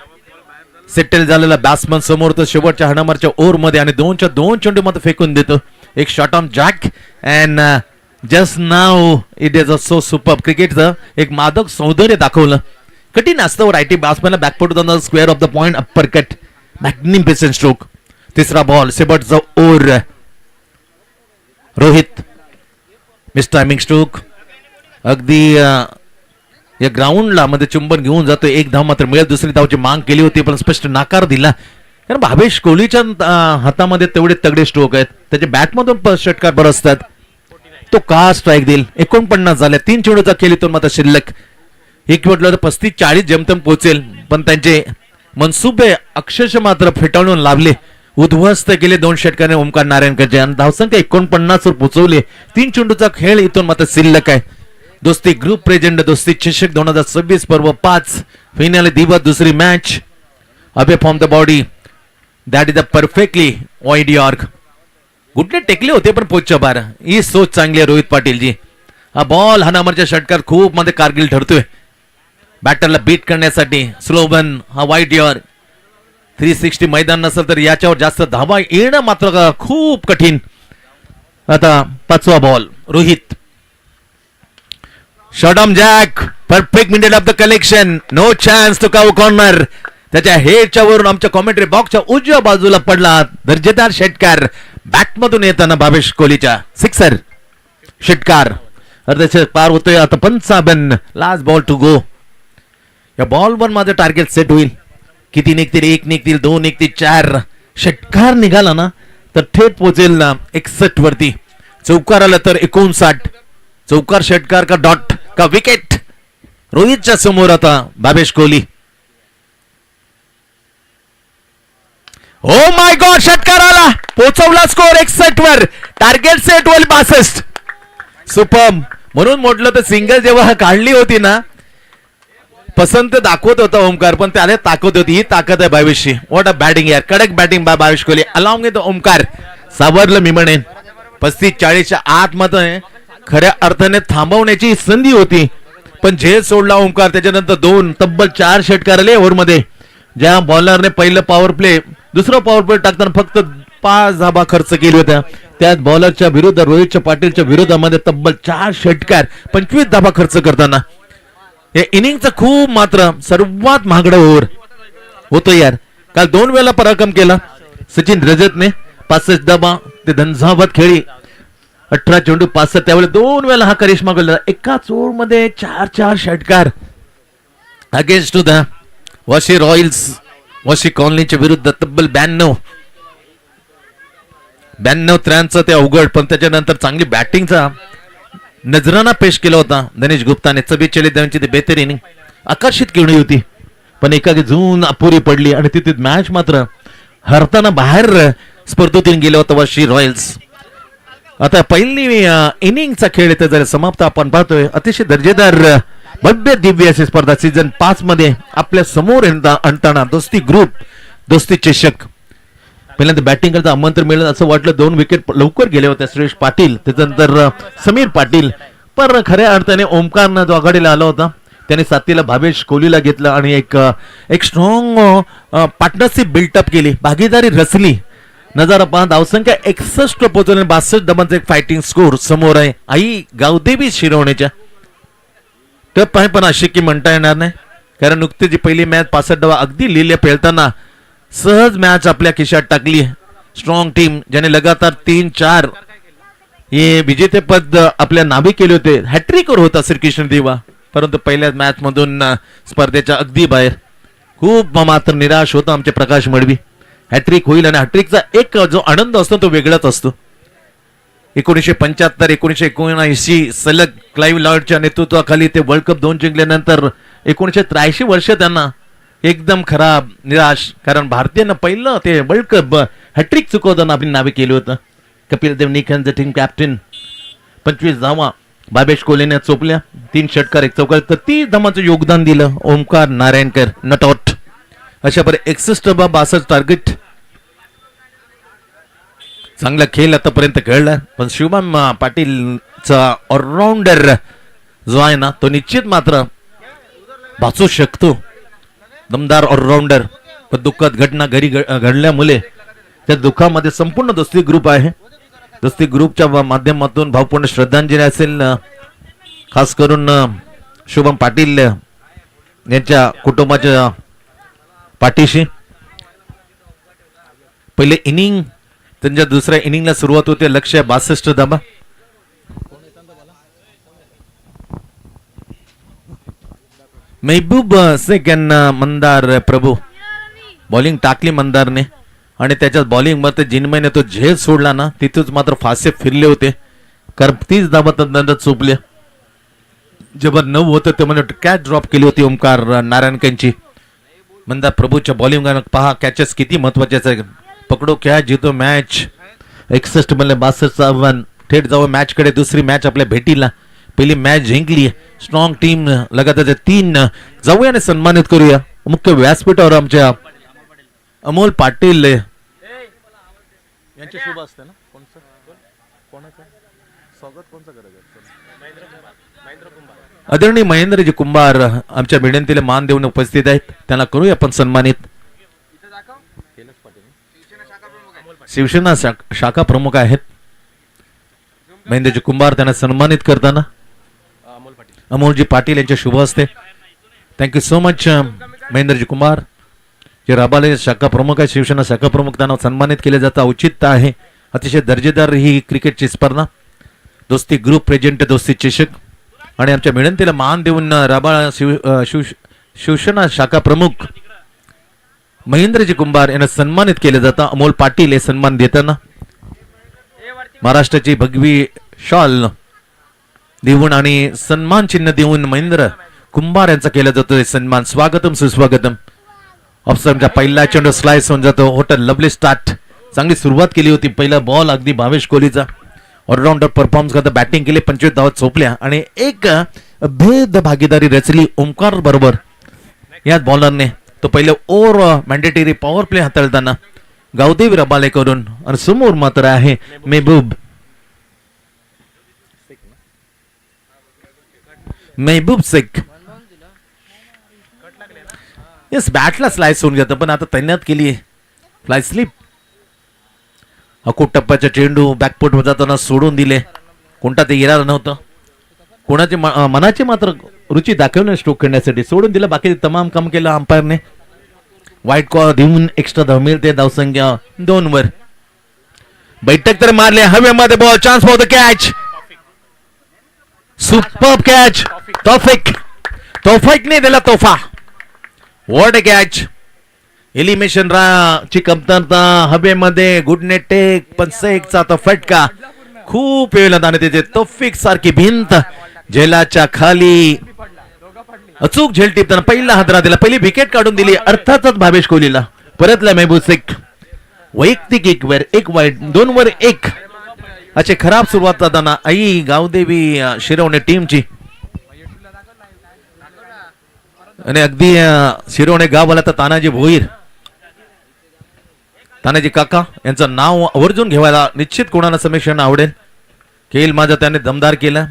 सेटल झालेला बॅट्समन समोर तर शेवटच्या हाणामारच्या ओव्हर मध्ये आणि 2च्या 2 चेंडू मध्ये फेकून देतो. एक shot on jack and just now it is a so super. क्रिकेटचं एक मादक सौंदर्य दाखवलं. कठीण असतं रायटी बॅट्समॅनला back foot on the square of the point upper cut, magnificent stroke. तिसरा बॉल शेवटचा over. Rohit miss timing stroke अगदी या ग्राउंडला मध्ये चुंबन घेऊन जातो. एक धाव मात्र मिळेल, दुसरी धावची मांग केली होती पण स्पष्ट नाकार दिला, कारण भावेश कोहलीच्या हातामध्ये तेवढे तगडे स्ट्रोक आहेत, त्याच्या बॅटमधून षटकार बरं असतात. तो का स्ट्राईक देईल. 49 झाल्या, 3 चेंडूचा केली तो मात्र शिल्लक. एक म्हटलं तर 35-40 जमतम पोहोचेल, पण त्यांचे मनसुबे अक्षरशः मात्र फेटाळून लावले, उद्ध्वस्त केले 2 षटकाने ओमकार नारायणकरचे आणि धावसंख्या 49 वर पोहोचवले. 3 चेंडूचा खेळ इथून मात्र शिल्लक आहे. दोस्ती ग्रुप प्रेझेंट दोस्ती चषक 2026 पर्व 5 फायनल दिवस दुसरी match. Away from the body that is a perfectly wide yorker. गुडने टेकले होते पण पोचच्या बार. ही सोच चांगली आहे रोहित पाटीलजी. हा बॉल हा नंबरचा षटकार खूप मध्ये कारगिल ठरतोय बॅटरला बीट करण्यासाठी. स्लोवन हा वाईड यॉर्क 360 मैदान नसेल तर याच्यावर जास्त धावा येणं मात्र खूप कठीण. आता 5वा ball Rohit. Shot on jack perfect middle off the collection, no chance to cover corner. त्याच्या हेडच्या वरून आमच्या कॉमेंट्री बॉक्सच्या उजव्या बाजूला पडला दर्जेदार षटकार बॅटमधून येताना भावेश कोहलीच्या. सिक्सर षटकार अर्धशतक पार होतोय. आता 55 लास्ट बॉल टू गो. या बॉलवर माझं टार्गेट सेट होईल. किती निघतील, 1 निघतील, 2 निघतील, 4 षटकार निघाला ना तर थेट पोहोचेल ना 61 वरती. चौकार आला तर 59. चौकार षटकार का डॉट का विकेट. रोहितच्या समोर आता भावेश कोहली. ओ माय गॉड, षटकार आला, पोहोचवला स्कोर 61 वर. टार्गेट सेट होईल 62. सुपर. म्हणून म्हटलं तर सिंगल जेव्हा काढली होती ना, पसंत दाखवत होता ओमकार, पण त्याला ताकद होती. ही ताकद आहे भावेशची. व्हॉट अ बॅटिंग यार, कडक batting by Bhavesh Kohli along with Omkar. सावरलं मी म्हणेन. 35-40च्या आत मध्ये खऱ्या अर्थाने थांबवण्याची संधी होती, पण झेल सोडला ओमकार. त्याच्यानंतर 2 तब्बल 4 षटकार आले ओव्हर मध्ये. ज्या बॉलरने पहिलं पॉवर प्ले दुसरं पॉवर प्ले टाकताना फक्त 5 धाबा खर्च केली होत्या, त्यात बॉलरच्या विरुद्ध रोहित पाटीलच्या विरोधामध्ये तब्बल 4 षटकार 25 धाबा खर्च करताना या इनिंगचा खूप मात्र सर्वात महागडा ओव्हर होतो यार. काल 2 वेळा पराक्रम केला सचिन रजतने. 65 धाबा ते धनझावत खेळी 18 चेंडू 65. त्यावेळेला 2 वेळा हा करिश्मा केला. एकाच ओव्हर मध्ये 4 षटकार against to the Washi Royals. Washi कॉलनीच्या विरुद्ध तब्बल 92-93 ते अवघड, पण त्याच्यानंतर चांगली बॅटिंगचा नजराना पेश केला होता दनेश गुप्ताने. 44 धावांची बेहतर इनिंग आकर्षित केली होती, पण एखादी झून अपुरी पडली आणि तिथे मॅच मात्र हरताना बाहेर स्पर्धेतून गेला होता वॉशी रॉयल्स. आता पहिली इनिंगचा खेळ इथे जर समाप्त आपण पाहतोय. अतिशय दर्जेदार भव्य दिव्य अशी स्पर्धा सीझन 5 मध्ये आपल्या समोर आणताना दोस्ती ग्रुप दोस्ती चषक. पहिल्यांदा बॅटिंग करता आमंत्रण मिळेल असं वाटलं. 2 विकेट लवकर गेले होते श्रेष्ठ पाटील, त्याच्यानंतर समीर पाटील, पण खऱ्या अर्थाने ओमकारनं जो आघाडीला आला होता त्याने साथीला भावेश कोहलीला घेतलं आणि एक स्ट्रॉंग पार्टनरशिप बिल्टअप केली, भागीदारी रचली. नजारा पहा, धावसंख्या 61 पोहोचवली, 62 धावांचा एक फायटिंग स्कोर समोर आहे आई गावदेवी शिरवण्याच्या. तर पाय पण अशी की म्हणता येणार नाही, कारण नुकतीच जी पहिली मॅच 65 धावा अगदी लिहिल्या पेलताना सहज मॅच आपल्या खिशात टाकली. स्ट्रॉंग टीम ज्याने लगातार 3-4 हे विजेतेपद आपल्या नावे केले होते. हॅट्रिकवर होता श्रीकृष्ण देवा. परंतु पहिल्याच मॅच मधून स्पर्धेच्या अगदी बाहेर. खूप मात्र निराश होतो आमचे प्रकाश मडवी. हॅट्रिक होईल आणि हॅट्रिकचा एक जो आनंद असतो तो वेगळाच असतो. 1975 1979 सलग क्लाइव्ह लॉर्डच्या नेतृत्वाखाली ते वर्ल्ड कप 2 जिंकल्यानंतर 1983 वर्ष त्यांना एकदम खराब निराश, कारण भारतीयांना पहिलं ते वर्ल्ड कप हॅट्रिक चुकवताना आपली नावे केली होतं. Kapil Dev निखंज team captain. 25 धावा भावेश कोहलीने चोपल्या, 3 षटकार 1 चौकार, तर 30 धावांचं योगदान दिलं ओमकार नारायणकर नॉट आउट. अशा परी 61 टार्गेट. चांगला खेळ आतापर्यंत खेळला, पण शुभम पाटीलचा ऑलराऊंडर जो आहे ना तो निश्चित मात्र वाचू शकतो. दमदार ऑलराऊंडर. पण दुःखद घटना घरी घडल्यामुळे त्या दुःखामध्ये संपूर्ण दोस्ती ग्रुप आहे. दोस्ती ग्रुपच्या माध्यमातून भावपूर्ण श्रद्धांजली असेल खास करून शुभम पाटील यांच्या कुटुंबाच्या पाठीशी. पहिले इनिंग त्यांच्या दुसऱ्या इनिंगला सुरुवात होते. लक्ष्य 62 धावा. महबूब सेकंड मंदार प्रभू बॉलिंग टाकली मंदारने आणि त्याच्यात बॉलिंग मध्ये जिनमयने तो झेल सोडला ना, तिथेच मात्र फासे फिरले होते. कारण 30 धावा नंतर चुकले. जेव्हा 9 होतं ते म्हणजे कॅच ड्रॉप केली होती ओमकार नारायणकरची. मंदार प्रभूच्या बॉलिंग पहा, कॅचेस किती महत्वाचे आहेत. पकडो कॅच जितो मॅच. 61 मध्ये 62चं आव्हान. थेट जाऊ मॅच कडे. दुसरी मॅच आपल्या भेटीला. पहिली मॅच जिंकली. स्ट्रॉंग टीम लगातार 3 जाऊया आणि सन्मानित करूया मुख्य व्यासपीठावर आमच्या अमोल पाटील यांचे शुभ असते ना. कोणाचं स्वागत कोणचं करायचं? आदरणीय महेंद्रजी कुंभार आमच्या विनंतीला मान देऊन उपस्थित आहेत. त्यांना करूया आपण सन्मानित. शिवसेना शाखा प्रमुख आहेत महेंद्रजी कुंभार. त्यांना सन्मानित करताना अमोलजी पाटील यांच्या शुभ हस्ते. थँक्यू सो मच महेंद्रजी कुंभार जे राबाले शाखा प्रमुख आहे, शिवसेना शाखा प्रमुख. त्यांना सन्मानित केले जातं औचित्य आहे. अतिशय दर्जेदार ही क्रिकेटची स्पर्धा. दोस्ती ग्रुप प्रेझेंट दोस्ती चषक आणि आमच्या विनंतीला मान देऊन राबाळा शिवसेना शाखा प्रमुख महेंद्रजी कुंभार यांना सन्मानित केले जातं. अमोल पाटील हे सन्मान देताना महाराष्ट्राची भगवी शॉल देऊन आणि सन्मान चिन्ह देऊन महेंद्र कुंभार यांचा केला जातो सन्मान. स्वागतम सुस्वागतम. ऑप्शनचा पहिला चेंडू स्लाइस होऊन जातो. Hotel lovely start. चांगली सुरुवात केली होती. पहिला बॉल अगदी भावेश कोहलीचा ऑलराऊंडर परफॉर्मन्स करता बॅटिंग केली. 25 धावा चोपल्या आणि एक भेद भागीदारी रचली ओमकार बरोबर याच बॉलरने. तो पहिले ओव्हर मॅन्डेटरी पॉवर प्ले हाताळताना गावदेवी रबाले करून आणि समोर मात्र आहे महबूब शेख. येस बॅटला स्लाइस होऊन घेतं, पण आता तैनात केली फ्लाय स्लिप. अकोट टप्प्याचा चेंडू बॅकफुट जाताना सोडून दिले. कोणता ते येणार नव्हतं. कोणाची मनाची मात्र रुची दाखवणे स्ट्रोक खेळण्यासाठी सोडून दिलं. बाकी तमाम काम केलं अंपायरने. वाईट कॉल देऊन एक्स्ट्रा धाव मिळते. धावसंख्या 2 वर. बैठक तर मारले हवेमध्ये. Ball chance for the catch. Superb catch. तौफिकने दिला तोफा. What a catch. एलिमिनेशन ची कमतरता हवेमध्ये. गुड नेट टेक पण सेकचा तो फटका खूप वेळेला आणि त्याचे तौफिक सारखी भिंत झेलाच्या खाली अचूक झेल टिपताना पहिला हादरा दिला. पहिली विकेट काढून दिली अर्थातच भावेश कोहलीला. परतला महबूब शेख. वैयक्तिक 1 वर 1 वाईट 2 वर 1 असे खराब सुरुवात करताना आई गावदेवी शिरवणे टीमची आणि अगदी शिरवणे गाववाला तर तानाजी भोईर तानाजी काका यांचं नाव आवर्जून घेवायला निश्चित कोणाला समीक्षण आवडेल. खेळ माझा त्याने दमदार केला.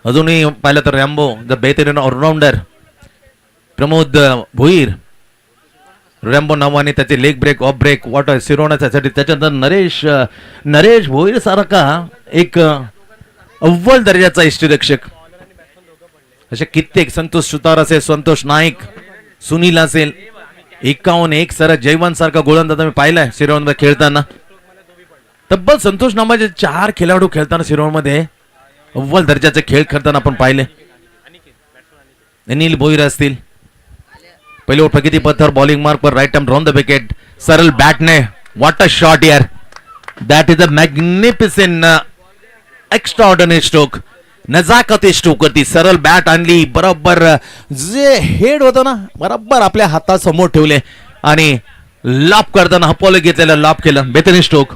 अजूनही पाहिलं तर रॅम्बो द बेहतरीन ऑलराऊंडर प्रमोद भोईर. रॅम्बो नावाने त्याचे leg break off break water शिरवण्यासाठी. त्याच्यानंतर नरेश भोईर सारखा एक अव्वल दर्जाचा यष्टीरक्षक. असे कित्येक संतोष सुतार असेल, संतोष नाईक, सुनील असेल. 51 सरळ जयवंत सारखा गोलंदाज मी पाहिलाय शिरोवणमध्ये खेळताना. तब्बल संतोष नावाचे 4 खेळाडू खेळताना शिरोवणमध्ये अव्वल दर्जाचे खेळ खेळताना आपण पाहिले. अनिल भोईर असतील. पहिले ओवर प्रगती पथर बॉलिंग मार्क पर right arm round the wicket. सरल बॅट ने व्हाट अ शॉट यार. That is a magnificent extraordinary stroke. नजाकती स्ट्रोक करती. सरळ बॅट आणली बरोबर जे हेड होतं ना बरोबर आपल्या हातासमोर ठेवले आणि लॉप करताना हपॉल घेतलेलं लॉप केलं. बेहतरीन स्ट्रोक.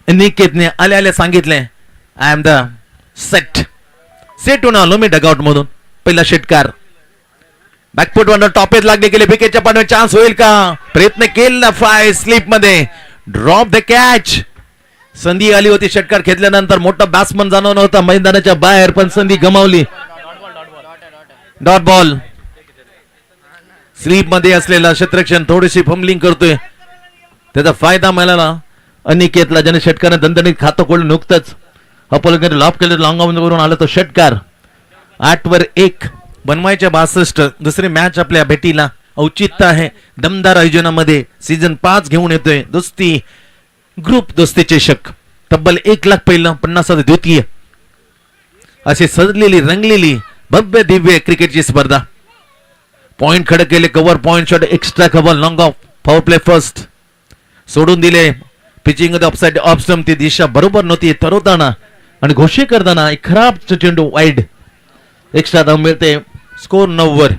निकेतने आले आले सांगितले आय एम द सेट होऊन आलो मी डगआउट मधून. पहिला षटकार बॅकफुट वर टॉपेज लागले गेले. विकेटच्या पाठीवर चान्स होईल का. प्रयत्न केला फ्लाय स्लिप मध्ये ड्रॉप द कॅच. संधी आली होती षटकार घेतल्यानंतर. मोठा बॅट्समन जाणवला होता मैदानाच्या बाहेर पण संधी गमावली. Dot ball. स्लीप मध्ये असलेला क्षेत्ररक्षण थोडीशी फंबलिंग करतोय. त्याचा फायदा मिळाला अनिकेतला ज्याने षटकाने दणदणीत खातं खोलून नुकतंच अपॉलकडे लॉप केलं. लॉंग ऑन वरून आला तो षटकार. 8 वर 1 बनवायच्या 62. दुसरी मॅच आपल्या भेटीला औचित्य आहे. दमदार आयोजनामध्ये सीझन 5 घेऊन येतोय. दोस्ती ग्रुप दोस्ती चषक तब्बल 1 लाख पहिलं 50,000 द्वितीय अशी सजलेली रंगलेली भव्य दिव्य क्रिकेटची स्पर्धा. पॉइंट खडक केले. Cover point shot extra cover long of power play first सोडून दिले. पिचिंग मध्ये ऑफसाइड ऑफ स्टंप ती दिशा बरोबर नव्हती. ठरवताना आणि घोषित करताना एक खराब चेंडू वाईड. एक्स्ट्रा धाव मिळते. स्कोर 9 वर.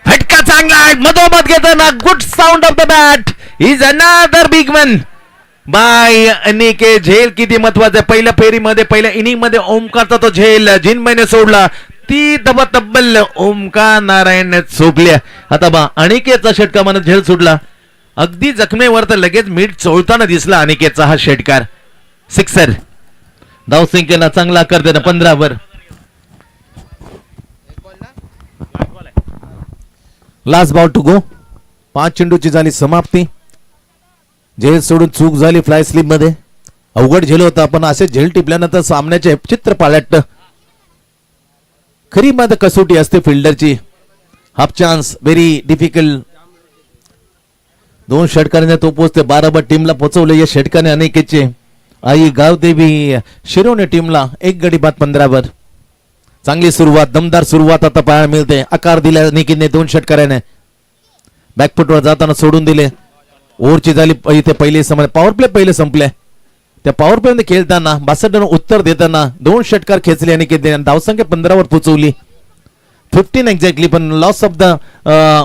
फटका चांगला आहे मधोमध घेताना good sound of the bat is another big one by Aniket. झेल किती महत्वाचा. पहिल्या फेरीमध्ये पहिल्या इनिंग मध्ये ओमकारचा तो झेल जिनमयने सोडला. ती तब्बल ओमकार नारायण चोपल्या. आता बा अनिकेतचा षटका म्हणत झेल सुटला. अगदी जखमेवर तर लगेच मीठ चोळताना दिसला अनिकेतचा हा षटकार. सिक्सर. धावसंख्येला चांगला आकार देणं 15 वर. Last ball to go. 5 चेंडूची झाली समाप्ती. झेल सोडून चूक झाली फ्लाय स्लिप मध्ये. अवघड झेल होता पण असे झेल टिपल्यानंतर सामन्याचे चित्र पालटतं. खरी मात्र कसोटी असते फिल्डरची. Half chance very difficult. 2 षटकारांच्या तो पोचते 12 टीमला पोहोचवले या षटकाने अनेकेचे. आई गावदेवी शिरोने टीमला 1 गडी बाद 15 वर. चांगली सुरुवात दमदार सुरुवात आता पाहायला मिळते. आकार दिला निकीने 2 षटकाराने. बॅकफुटवर जाताना सोडून दिले. ओव्हरची झाली इथे पहिली समय. पॉवर प्ले पहिले संपले. त्या पॉवर प्ले मध्ये खेळताना 62 रन उत्तर देताना 2 षटकार खेचले आणि धावसंख्या 15 वर पोहोचवली. 15 एक्झॅक्टली पण loss of the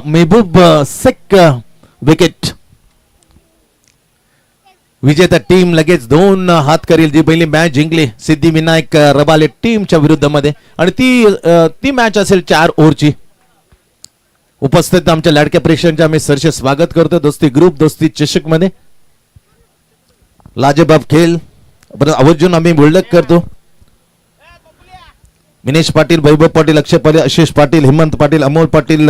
Mehboob Shaikh wicket. विजेता टीम लगेच 2 हात करेल जी पहिली मॅच जिंकली सिद्धिविनायक रबाले टीमच्या विरुद्ध मध्ये आणि ती मॅच असेल 4 ओव्हरची. उपस्थित आमच्या लाडक्या प्रेक्षकांचे आम्ही सरसे स्वागत करतो दोस्ती ग्रुप दोस्ती चषक मध्ये. लाजबाब खेळ आवर्जून आम्ही उल्लेख करतो. मिनेश पाटील वैभव पाटील अक्षय पाटील आशिष पाटील हेमंत पाटील अमोल पाटील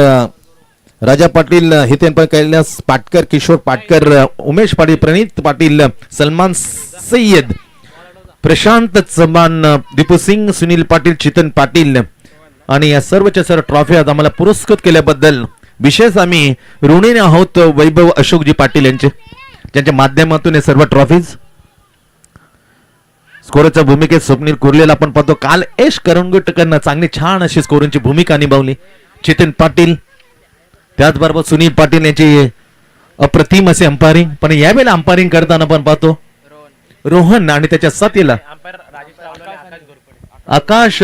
राजा पाटील हितेन कैलास पाटकर किशोर पाटकर उमेश पाटील प्रणित पाटील सलमान सय्यद प्रशांत चव्हाण दीपू सिंग सुनील पाटील चितन पाटील आणि या सर्वच्या सर्व ट्रॉफी आम्हाला पुरस्कृत केल्याबद्दल विशेष आम्ही ऋणी आहोत वैभव अशोकजी पाटील यांचे ज्यांच्या माध्यमातून हे सर्व ट्रॉफीज. स्कोरच्या भूमिकेत स्वप्नील कुर्लेला आपण पाहतो. काल यश करंगुटकरनं चांगली छान अशी स्कोरची भूमिका निभावली. चितन पाटील त्याचबरोबर सुनील पाटील यांची अप्रतिम असे अंपायरिंग. पण यावेळेला अंपायरिंग करताना आपण पाहतो रोहन आणि त्याच्या साथीला आकाश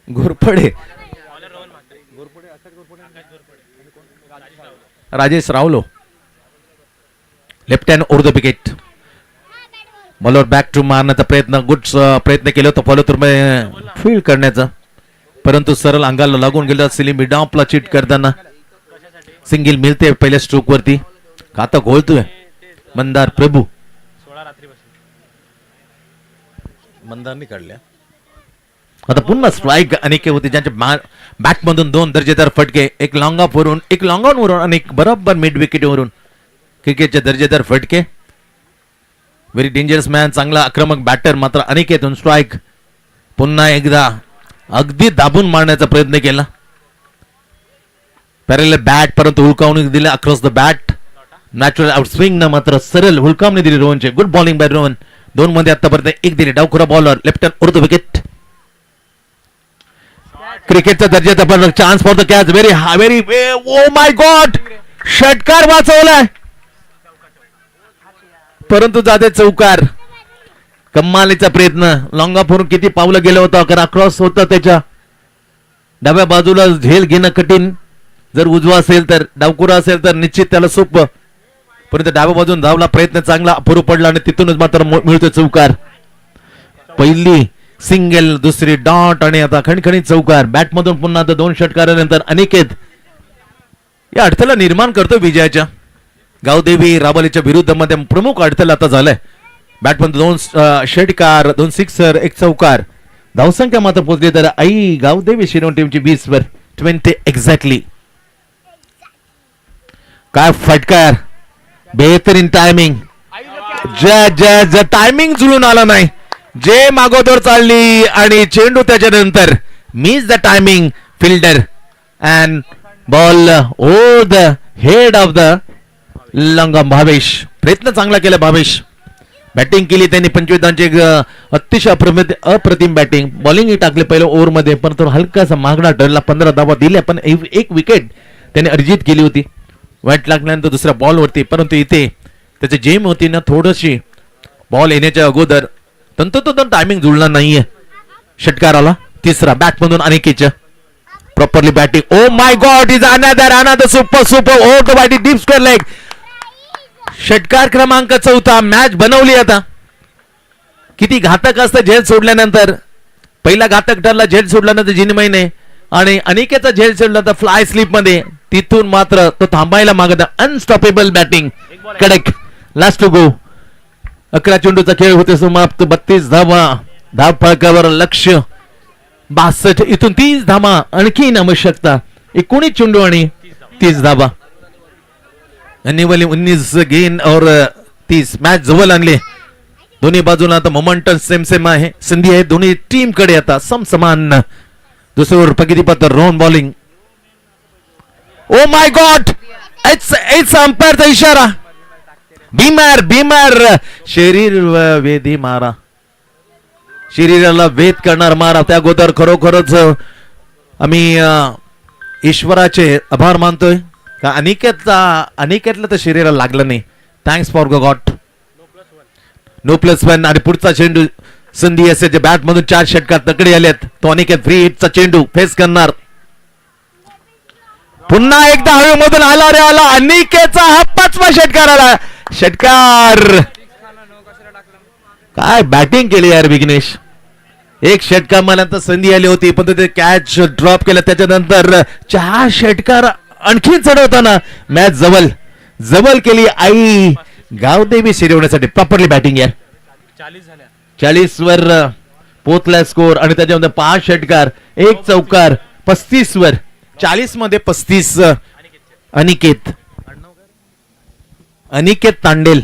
Ghorpade Rajesh Rawlo left hand over the wicket. Bowler back to मारण्याचा प्रयत्न गुड प्रयत्न केला होता फॉलो थ्रू फील्ड करण्याचा परंतु सरळ अंगाला लागून गेला. सिलिम मिडॉपला चिट करताना सिंगल मिळते पहिल्या स्ट्रोक वरती. खाता घोळतोय मंदार प्रभू. मंदारने काढल्या. आता पुन्हा स्ट्राईक अनेक होते ज्यांच्या बॅट मधून 2 दर्जेदार फटके. एक लॉंग ऑफ वरून एक लॉंग ऑन वरून आणि एक बरोबर मिड विकेट वरून क्रिकेटचे दर्जेदार फटके. Very dangerous man. चांगला आक्रमक बॅटर मात्र अनेकेतून स्ट्राईक. पुन्हा एकदा अगदी दाबून मारण्याचा प्रयत्न केला. पॅरेलल बॅट परंतु हुलकावणी दिले across the bat. Natural outswing न मात्र सरळ हुलकावणी दिली रोहनचे. Good bowling by Rohan. 2 मध्ये आतापर्यंत 1 दिली. डावखुरा bowler left hand over the wicket. क्रिकेटचा दर्जाचा पण chance for the catch. Very very oh my God, षटकार वाचवलाय परंतु जाते चौकार. कमालीचा प्रयत्न. लॉंगा फोरून किती पावलं गेलं होतं, अकरा क्रॉस होतं त्याच्या डाव्या बाजूला. झेल घेणं कठीण, जर उजवा असेल तर, डावकुरा असेल तर निश्चित त्याला सोपं, परंतु डाव्या बाजून धावला, प्रयत्न चांगला अपुरू पडला आणि तिथूनच मात्र मिळतो चौकार. पहिली सिंगल, दुसरी डॉट आणि आता खणखणीत चौकार. बॅटमधून पुन्हा आता 2 षटकारानंतर अनिकेत या अडथळा निर्माण करतो विजयाच्या. गावदेवी राबालीच्या विरुद्ध मध्ये प्रमुख अडथळा आता झालाय. बॅटमधून 2 षटकार, 2 सिक्सर, 1 चौकार. धावसंख्या मात्र पोहोचली तर आई गावदेवी शिरोन टीमची 20 वर 20 एक्झॅक्टली. काय फटकार, बेहतरीन टायमिंग. ज टायमिंग जुळून आला नाही, जे मागोदर चालली आणि चेंडू त्याच्यानंतर miss the timing fielder and ball over the head of the लंगम. भावेश प्रयत्न चांगला केला. भावेश बॅटिंग केली त्यांनी 25 धावांची अतिशय अप्रतिम बॅटिंग. बॉलिंगही टाकले पहिल्या ओव्हर मध्ये, परंतु हलकासा मागणा ठरला. 15 धावा दिल्या, पण 1 विकेट त्याने अर्जित केली होती. वाईट लागल्यानंतर दुसऱ्या बॉलवरती, परंतु इथे त्याची जेम होती ना थोडीशी. बॉल येण्याच्या अगोदर तंतोतंत टायमिंग जुळणार नाहीये. षटकाराला तिसरा बॅटमधून अनिकेतच्या properly batting. Oh my God, is another super over the batting deep square leg. षटकार क्रमांक 4. मॅच बनवली आता. किती घातक असतं झेल सोडल्यानंतर. पहिला घातक ठरला झेल सोडल्यानंतर जिनमयने, आणि अनिकेतचा झेल सोडला तर फ्लाय स्लिप मध्ये. तिथून मात्र तो थांबायला मागत. अनस्टॉपेबल बॅटिंग, कडक. Last to go. 11 चेंडूचा खेळ होते समाप्त. 32 धावा. धाव फळकावर लक्ष 62. इथून 30 धावा आणखीन आवश्यकता. 19 चेंडू आणि 30 धावा. वाली 19 गेन और 30. मॅच जवळ आणले. दोन्ही बाजूला आता मोमेंटम सेम आहे. संधी आहे दोन्ही टीम कडे आता समसमान. दुसऱ्यावर प्रगतीपत्र रोन bowling. Oh my God, it's अंपायरचा इशारा. भीमार शरीर वेधी मारा, शरीराला वेध करणार मारा. त्या अगोदर खरोखरच आम्ही ईश्वराचे आभार मानतोय का अनिकेतला तर शरीराला लागलं नाही. Thanks for God. No plus 1. आणि पुढचा चेंडू संधी असे जे बॅट मधून 4 षटकार तकडे आलेत. तो अनिकेत फ्री हिटचा चेंडू फेस करणार. पुन्हा एकदा हवेमधून आला रे आला. अनिकेतचा हा 5वा षटकार आला. षटकार. काय बॅटिंग केली यार विघ्नेश. 1 षटकार मला तर संधी आली होती, पण ते कॅच ड्रॉप केलं. त्याच्यानंतर 4 षटकार आणखी चढवताना मॅच जवळ केली आई गावदेवी शिरवण्यासाठी. प्रॉपरली बॅटिंग यार. 40 वर पोचला स्कोर, आणि त्याच्यामध्ये 5 षटकार, 1 चौकार. 35 वर 40 मध्ये 35. अनिकेत तांडेल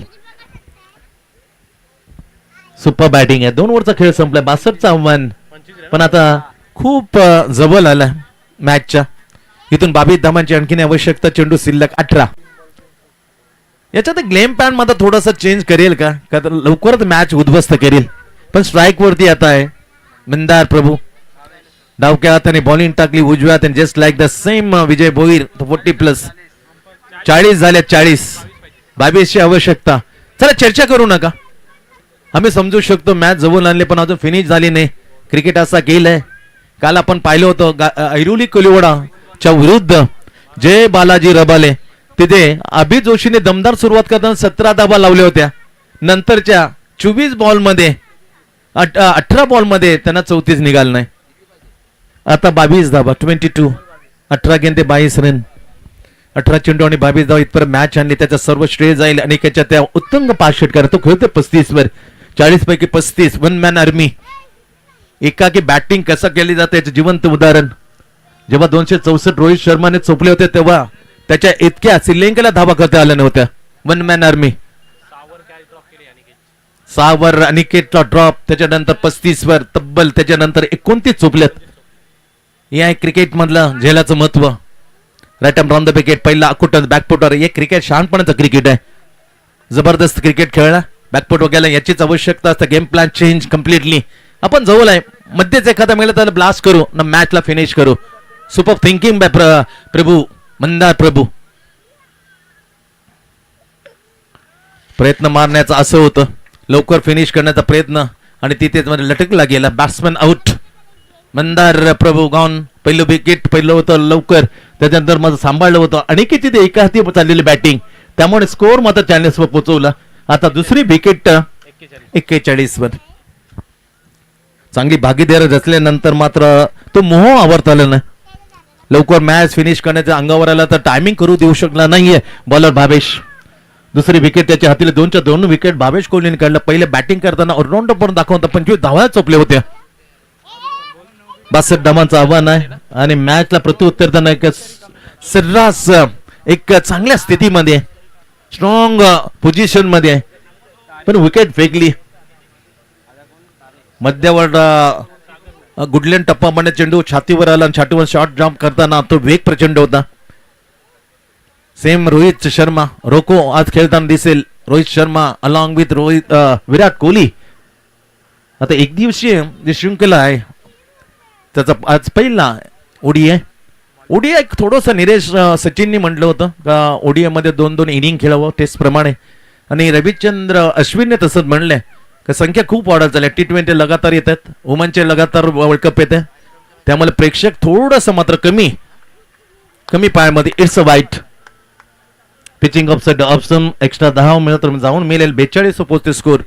सुपर बॅटिंग आहे. 2 ओव्हरचा खेळ संपलाय. 62चं आव्हान, पण आता खूप जवळ आला मॅचच्या. इथून 22 धावांची आणखीन आवश्यकता. चेंडू शिल्लक 18. याच्यात ग्लेम पॅन मध्ये थोडासा चेंज करेल का लवकरच मॅच उद्ध्वस्त करेल. पण स्ट्राईक वरती आता आहे मंदार प्रभू. डावक्या हाताने बॉलिंग टाकली उजव्या हाताने. जस्ट लाईक द सेम विजय भोईर. 40+. 40 झाल्या. 40. 22ची आवश्यकता. चला चर्चा करू नका. आम्ही समजू शकतो मॅच जवळ आणले, पण अजून फिनिश झाली नाही. क्रिकेट असा केलाय. काल आपण पाहिलं होतं ऐरोली कोलिवडाच्या विरुद्ध जय बालाजी रबाले. तिथे अभित जोशीने दमदार सुरुवात करताना 17 धावा लावल्या होत्या. नंतरच्या 24 बॉलमध्ये 18 बॉलमध्ये त्यांना 34 निघाल नाही. आता 22 धावा. 22. 18 गेंद ते 22 रन. 18 चेंडू आणि 22 धावा इथपर्यंत मॅच आणली. त्याचा सर्व श्रेय जाईल अनेकाच्या त्या उत्तुंग 5 षटकार. तो खेळतो 35 वर. 40 पैकी 35. 1 मॅन आर्मी. एकाकी बॅटिंग कसं केली जाते याचे जिवंत उदाहरण. जेव्हा 264 रोहित शर्माने चोपले होते तेव्हा त्याच्या इतक्या श्रीलंकेला धावा करता आल्या नव्हत्या. 1 मॅन आर्मी. 6 वर अनिकेतला ड्रॉप. त्याच्यानंतर 35 वर तब्बल. त्याच्यानंतर 29 चोपल्यात. हे आहे क्रिकेट मधलं झेलाचं महत्व. Right arm round the wicket. पहिला अकुटन बॅकफुटर. हे क्रिकेट शहाणपणाचं क्रिकेट आहे. जबरदस्त क्रिकेट खेळला. बॅकफुट वगैरे याचीच आवश्यकता असते. Game plan change completely. आपण जवळ आहे. मध्येच एखादा मिळाला तर ब्लास्ट करू ना मॅचला फिनिश करू. सुपर थिंकिंग बाय प्रभू मंदार प्रभू. प्रयत्न मारण्याचा असं होतं, लवकर फिनिश करण्याचा प्रयत्न आणि तिथेच मध्ये लटकला गेला. Batsman out. Mandar Prabhu gone. पहिलं विकेट पहिलं होतं लवकर, त्याच्यानंतर माझं सांभाळलं होतं आणि किती ते एका हाती चाललेली बॅटिंग, त्यामुळे स्कोअर मात्र 40 वर पोहोचवला. आता दुसरी विकेट 41 वर. चांगली भागीदारी रचल्यानंतर मात्र तो मोह आवरता ना, लवकर मॅच फिनिश करण्याच्या अंगावर आला तर टायमिंग करू देऊ शकला नाहीये बॉलर भावेश. दुसरी विकेट त्याच्या हातीला 2च्या 2 विकेट भावेश कोहलीने काढला. पहिले बॅटिंग करताना ऑलराऊंडर पण दाखवता 25 धावा चोपल्या होत्या. 62 धावांचं आव्हान आहे आणि मॅचला प्रत्युत्तर देताना एक सर्रास एक चांगल्या स्थितीमध्ये स्ट्रॉंग पोझिशन मध्ये आहे, पण विकेट फेकली. मध्यावर गुडलँड टप्पा मध्ये चेंडू छातीवर आला आणि छातीवर शॉट जम्प करताना तो वेग प्रचंड होता. सेम रोहित शर्मा रोको आज खेळताना दिसेल. Rohit Sharma along with Virat Kohli. आता एक दिवसीय जी शृंखला आहे त्याचा आज पहिला ओडीआय. ओडीआय थोडंसं निरेश सचिननी म्हटलं होतं का ओडीआय मध्ये 2-2 इनिंग खेळावं टेस्ट प्रमाणे, आणि रविचंद्र अश्विनने तसंच म्हणलंय का संख्या खूप वाढत झाल्या. T20 लगातार येतात, वुमनचे लगातार वर्ल्ड कप येते, त्यामुळे प्रेक्षक थोडस मात्र कमी पायामध्ये. इट्स अ वाईट पिचिंग ऑप्शन एक्स्ट्रा 10 मिळत जाऊन मिळेल. 42 पोहोचते स्कोर.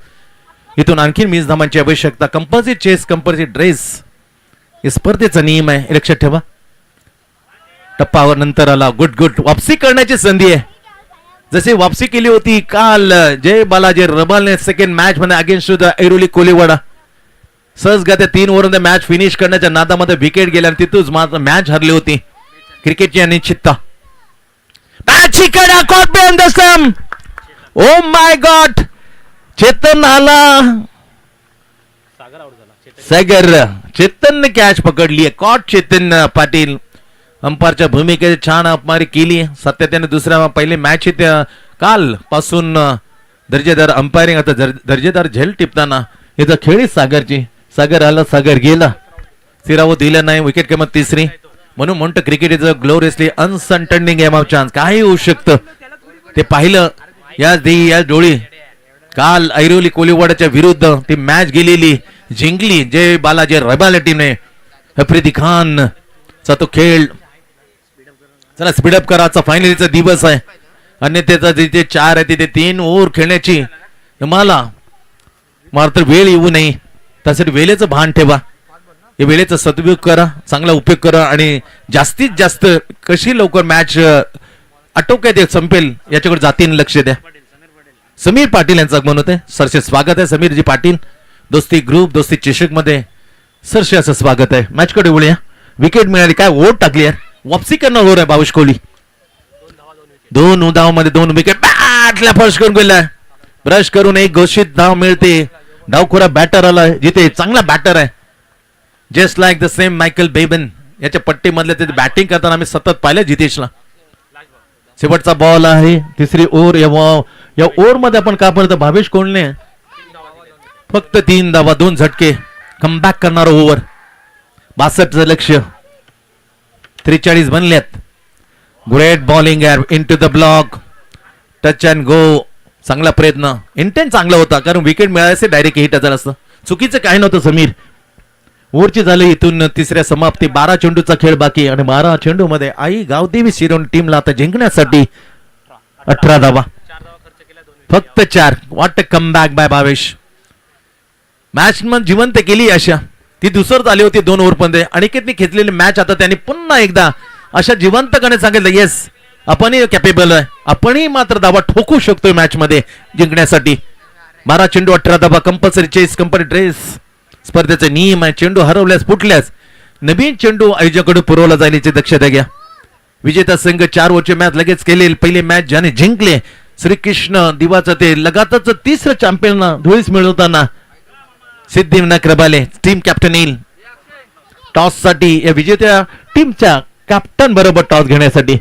इथून आणखी 20 धावांची आवश्यकता. कंपल्सरी चेस कंपल्सरी ड्रेस हे स्पर्धेचा नियम आहे, लक्षात ठेवा. टप्पावर नंतर आला. गुड वापसी करण्याची संधी आहे. जशी वापसी केली होती काल जय बालाजी रबालने सेकंड मॅच मध्ये अगेन्स्ट द ऐरोली कोलीवाडा. सहजगत्या 3 ओव्हरमध्ये मॅच फिनिश करण्याच्या नादामध्ये विकेट गेल्या आणि तिथूच मात्र मॅच हरली होती. क्रिकेटची अनिश्चितता. ओ माय गॉड, चेतन आला. सागर चेतनने कॅच पकडली. कॉट चेतन पाटील. अंपायरच्या भूमिकेत छान अपमारी केली. सातत्याने दुसऱ्या पहिले मॅच काल पासून दर्जेदार अंपायरिंग, आता दर्जेदार झेल टिपताना इथं खेळी सागरची. सागर आला, सागर गेला, सिरावो दिला नाही. विकेट किंमत 3री. म्हणून म्हणतो cricket is a gloriously uncertain game of chance. काही होऊ शकतं ते पाहिलं या डोळी. काल ऐरोली कोलीवाडाच्या विरुद्ध ती मॅच गेलेली, जिंकली जय बालाजी रबाल टीमने. अफरीदी खान चा तो खेळ. चला स्पीडअप करायचा, फायनलीचा दिवस आहे. अन्यथेचा जिथे 4 आहे तिथे 3 ओव्हर खेळण्याची तुम्हाला मात्र वेळ येऊ नये, त्यासाठी वेळेचं भान ठेवा. या वेळेचा सदुपयोग करा, चांगला उपयोग करा आणि जास्तीत जास्त कशी लवकर मॅच आटोक्यात संपेल याच्याकडे जातीने लक्ष द्या. समीर पाटील यांचं आगमन होते. सरसे स्वागत आहे समीरजी पाटील. दोस्ती ग्रुप दोस्ती चषक मध्ये सरसे असं स्वागत आहे. मॅच कडे वळूया. विकेट मिळाली, काय वोट टाकली यार. वापसी करणार हो रे भावेश कोहली. 2 धावांमध्ये 2 विकेट. बॅटला फर्स्ट करून गेला. ब्रश करून एक घोषित धाव मिळते. डावखोरा बॅटर आला जिथे चांगला बॅटर आहे. Just like the same Michael Bevan. याच्या पट्टीमधल्या ते बॅटिंग करताना आम्ही सतत पाहिलं जितेशला. शेवटचा बॉल आहे, 3री ओव्हर. या ओव्हर मध्ये आपण का पाहतो भावेश कोहलीने फक्त 3 धावा 2 झटके कमबॅक करणार ओव्हर. 62चं लक्ष्य. 43 बनल्यात. Great bowling into the block. Touch and go. चांगला प्रयत्न. इंटेंट चांगला होता कारण विकेट मिळायचे डायरेक्ट हिट झालं असतं. चुकीचं काय नव्हतं समीर. ओव्हरची झाली इथून 3ऱ्या समाप्ती. 12 चेंडूचा खेळ बाकी आणि 12 चेंडू मध्ये आई गावदेवी शिरोन टीमला आता जिंकण्यासाठी 18 धावा फक्त 4. What a comeback by Bhavesh. Match मग जिवंत केली अशा. ती दुसरं आली होती 2 ओव्हर मध्ये. अनिकेतने खेचलेली मॅच आता त्यांनी पुन्हा एकदा अशा जिवंतपणे सांगितलं येस आपणही कॅपेबल आहे, आपणही मात्र धावा ठोकू शकतोय मॅच मध्ये जिंकण्यासाठी. 12 चेंडू 18 धावा. कंपल्सरी चेस कंपनी ड्रेस स्पर्धेचे नियम आहे. चेंडू हरवल्यास फुटल्यास नवीन चेंडू आयोजकाकडे पुरवला जाईल याची दक्षता घ्या. विजेता संघ 4 ओव्हरचे मॅच लगेच केले. पहिली मॅच ज्याने जिंकले श्रीकृष्ण दिवाचं ते लगातारचं 3रं चॅम्पियन धुळीस मिळवताना सिद्धिविनायक रबाले टीम कॅप्टन येईल टॉस साठी. या विजेत्या टीमच्या कॅप्टन बरोबर टॉस घेण्यासाठी.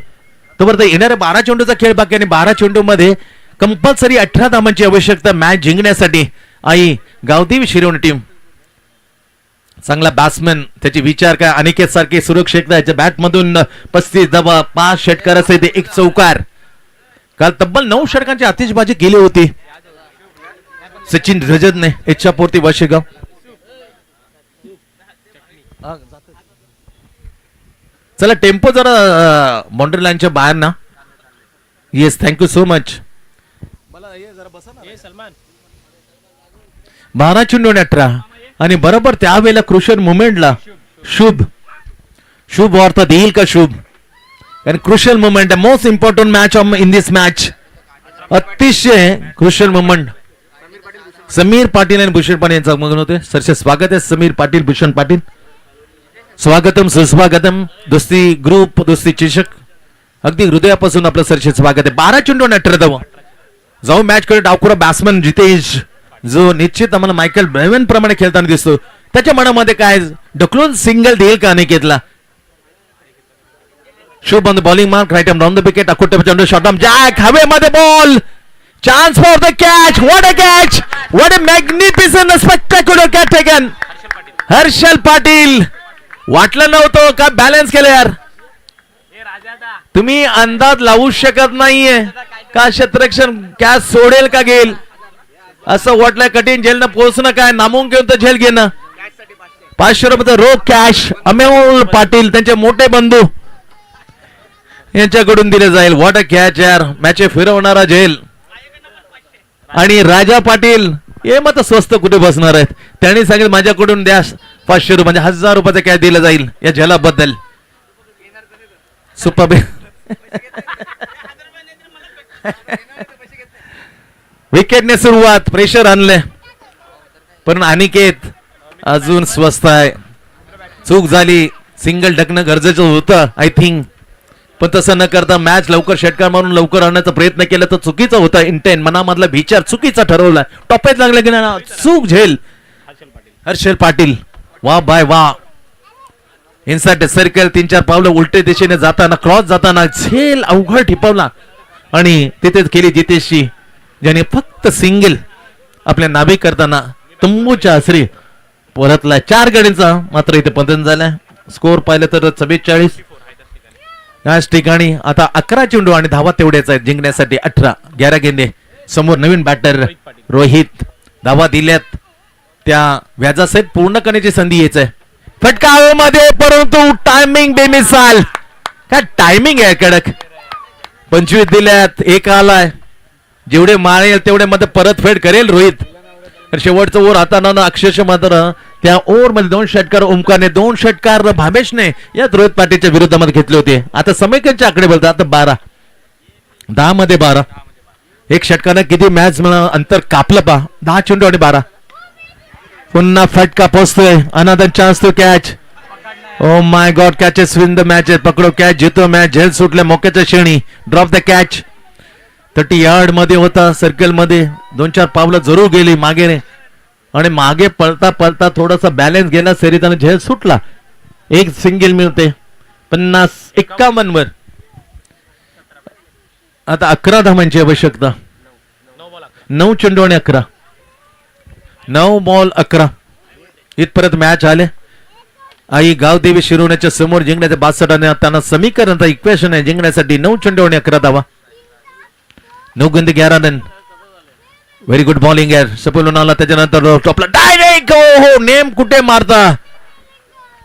तोपर्यंत येणाऱ्या 12 चेंडूचा खेळ बाकी आणि 12 चेंडू मध्ये कंपल्सरी 18 धावांची आवश्यकता मॅच जिंकण्यासाठी. आई गावदेवी शिरोन टीम चांगला बॅट्समॅन, त्याचे विचार काय अनिकेत सारखे सुरक्षितता याच्या बॅट मधून 35 धावा, 5 षटकार असे ते 1 चौकार. काल तब्बल 9 षटकांची आतिषबाजी केली होती सचिन रजतने इच्छापूर्ती वाशेगाव. चला टेम्पो जरा बाउंड्री लाईनच्या बाहेर ना. Yes, thank you so much. 12 चेंडू आणि 18 आणि बरोबर त्यावेळेला क्रुशियल मुवमेंटला शुभ अर्थात येईल का शुभ, आणि crucial movement most important match in this match. अतिशय क्रुशियल मुवमेंट. समीर पाटील आणि भूषण पाटील यांचं आगमन होते. सरचे स्वागत आहे समीर पाटील, भूषण पाटील. स्वागतम सुस्वागतम. दोस्ती ग्रुप, दोस्ती चषक, अगदी हृदयापासून आपलं सरचे स्वागत आहे. 12 चेंडू आणि 18 धावा. जाऊ मॅच कडे डावखुरा बॅट्समन जितेश, जो निश्चित आम्हाला मायकल ब्रेवन प्रमाणे खेळताना दिसतो. त्याच्या मनामध्ये काय ढकलून सिंगल देईल का अनिकेतला. Shubh on the bowling mark, right arm down the wicket. अकुटे चेंडू, शॉर्ट आर्म जॅक, हवेमध्ये ball, chance for the catch. What a catch, what a magnificent spectacular catch taken. Harshal Patil, वाटलं नव्हतं का बॅलन्स केलं यार. तुम्ही अंदाज लावू शकत नाहीये का क्षेत्ररक्षण कॅच सोडेल का घेईल. असं वाटलं कठीण झेलनं पोहोचणं काय नामुमकिन तर झेल घेणं. 500 रुपये रोख कॅश अमोल पाटील त्यांचे मोठे बंधू यांच्याकडून दिले जाईल. व्हॉट अ कॅच यार. मॅच फिरवणारा झेल. आणि राजा पाटील हे मत स्वस्त कुठे बसणार आहेत. त्यांनी सांगितलं माझ्याकडून द्या 500 रुपये, म्हणजे 1000 रुपयाचा कॅच दिला जाईल या झेलाबद्दल. सुपर. विकेटने सुरुवात, प्रेशर आणले पण अनिकेत अजून स्वस्त आहे. चूक झाली, सिंगल ढकणं गरजेचं होतं आय थिंक, पण तसं न करता मॅच लवकर षटकार मारून लवकर आणण्याचा प्रयत्न केला तर चुकीचा होता. इंटेन मनामधला विचार चुकीचा ठरवला. टॉपेज लागला की ना चूक झेल. हर्षल पाटील वा बाय वा. इनसाइड सर्कल 3-4 पावलं उलटे दिशेने जाताना, क्रॉस जाताना झेल अवघड टिपवला आणि तिथेच केली जितेशची, ज्याने फक्त सिंगल आपल्या नाभी करताना तंबूच्या आसरी परतला. 4 गडींचा मात्र इथे पतन झालाय. स्कोर पाहिलं तर 44. याच ठिकाणी आता 11 चेंडू आणि धावा तेवढ्याच आहेत जिंकण्यासाठी. 18 गेंदे. समोर नवीन बॅटर रोहित. धावा दिल्यात त्या व्याजासहित पूर्ण करण्याची संधी यायच आहे. फटकामध्ये परंतु टायमिंग बेमिसाल. काय टायमिंग आहे कडक. 25 दिल्यात, 1 आलाय. जेवढे मारेल तेवढे मध्ये परतफेड करेल रोहित. शेवटचं ओव्हर हाताना अक्षरशः मात्र त्या ओव्हर मध्ये 2 षटकार ओमकारने, 2 षटकार भावेशने यात रोहित पाटीलच्या विरोधामध्ये घेतले होते. आता समीकरणचे आकडे बोलतात. आता 12 10 मध्ये 12. 1 षटकाने किती मॅच अंतर कापलं पा. 10 चेंडू आणि 12. पुन्हा फटका पोहोचतोय. Another chance to catch. Oh my God, catches win the match. पकडो कॅच, जितो मॅच. झेल सुटल्या मोक्याच्या श्रेणी. Drop the catch. 30 यार्ड मध्ये होता, सर्कल मध्ये 2-4 पावलं जरूर गेली मागे आणि मागे पळता पळता थोडासा बॅलन्स गेला सरिताने, झेल सुटला. 1 सिंगल मिळते. 50-51 वर. आता 11 धावांची आवश्यकता. 9 चेंडू आणि 11. 9 बॉल 11 इथपर्यंत मॅच आले. आई गावदेवी शिरोण्याच्या समोर जिंकण्याचे 62 आणि त्यांना समीकरण इक्वेशन आहे जिंकण्यासाठी. 9 चेंडू आणि 11 धावा. 9 गेंद 11 रन. व्हेरी गुड बॉलिंग यार. सपोलून आला त्याच्यानंतर टॉपला डायरेक्ट. हो नेम कुठे मारता.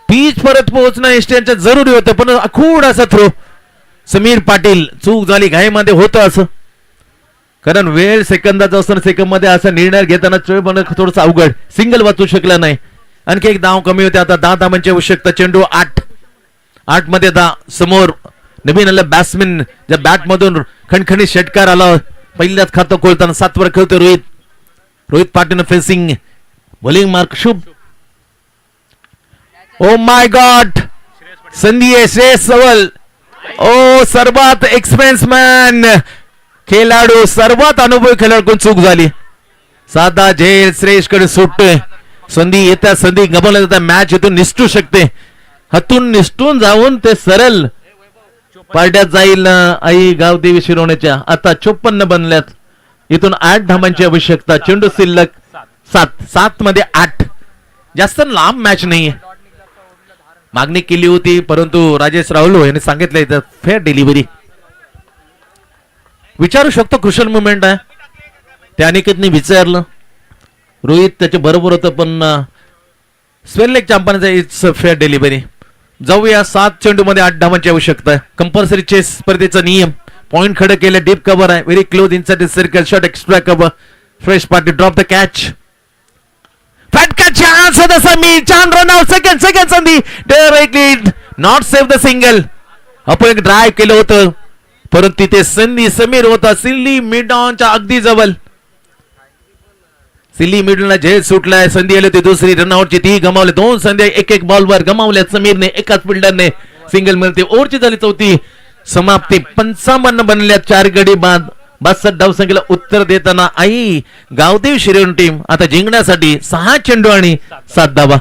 पीच परत पोहोचणं एस्टियनचं जरुरी होतं पण अखूड असा थ्रो. समीर पाटील चूक झाली घाईमध्ये होतं असं, कारण वेळ सेकंदाचा असताना सेकंद मध्ये असा निर्णय घेताना थोडस अवघड. सिंगल वाचू शकला नाही. आणखी 1 धाव कमी होते. आता 10 धावांची आवश्यकता. चेंडू 8 मध्ये 10. समोर नवीन आलं बॅट्समॅन ज्या बॅट मधून खणखणी षटकार आला. पहिल्याच खातं खोलताना 7 वर खेळतो Rohit Patil. Facing bowling mark Shubh. Oh my God, संधी आहे. श्रेयस सवल ओ सर्वात एक्सपिरियन्स मॅन खेळाडू, सर्वात अनुभवी खेळाडू चूक झाली. साधा झेल श्रेयस कडे सुटतोय. संधी येत्या संधी गमावल्या जातात. मॅच इथून निसटू शकते. हातून निसटून जाऊन ते सरळ पार्ट्यात जाईल आई गावदेवी शिरोण्याच्या. आता 54 बनल्यात. इथून 8 धावांची आवश्यकता. चेंडू शिल्लक 7 मध्ये 8. जास्त लांब मॅच नाहीये. मागणी केली होती परंतु राजेश राहुल यांनी सांगितलंय तर फेअर डिलिव्हरी. विचारू शकतो कुशल मुवमेंट आहे त्या अनिकेतने विचारलं. रोहित त्याच्या बरोबर होतं पण स्वेल चांपानेचा इट्स फेअर डिलिव्हरी. जाऊया 7 चेंडूमध्ये 8 धावांची आवश्यकता आहे. कंपल्सरी चेस स्पर्धेचा नियम. पॉइंट खडे केले. डीप कव्हर आहे. Very close inside circle. Shot extra cover. Fresh party drop the catch. फटका चान्स होता समीर. छान रन आउट. सेकंड संधी. Directly not save the single. आपण एक ड्राईव्ह केलं होतं परंतु तिथे संधी समीर होता सिल्ली मिडॉनच्या अगदी जवळ. सिल्ली मिडॉनला झेल सुटलाय. संधी आली होती दुसरी रनआउटची ती गमावली. 2 संधी एक बॉलवर गमावल्या समीरने. एकाच फिल्डरने सिंगल मिळते. ओव्हरची झाली चौथी समाप्ती. 55 बनल्या 4 गडी बाद. 62 धावसंख्येला उत्तर देताना आई गावदेव शिरोन टीम आता जिंकण्यासाठी 6 चेंडू आणि 7 धावा.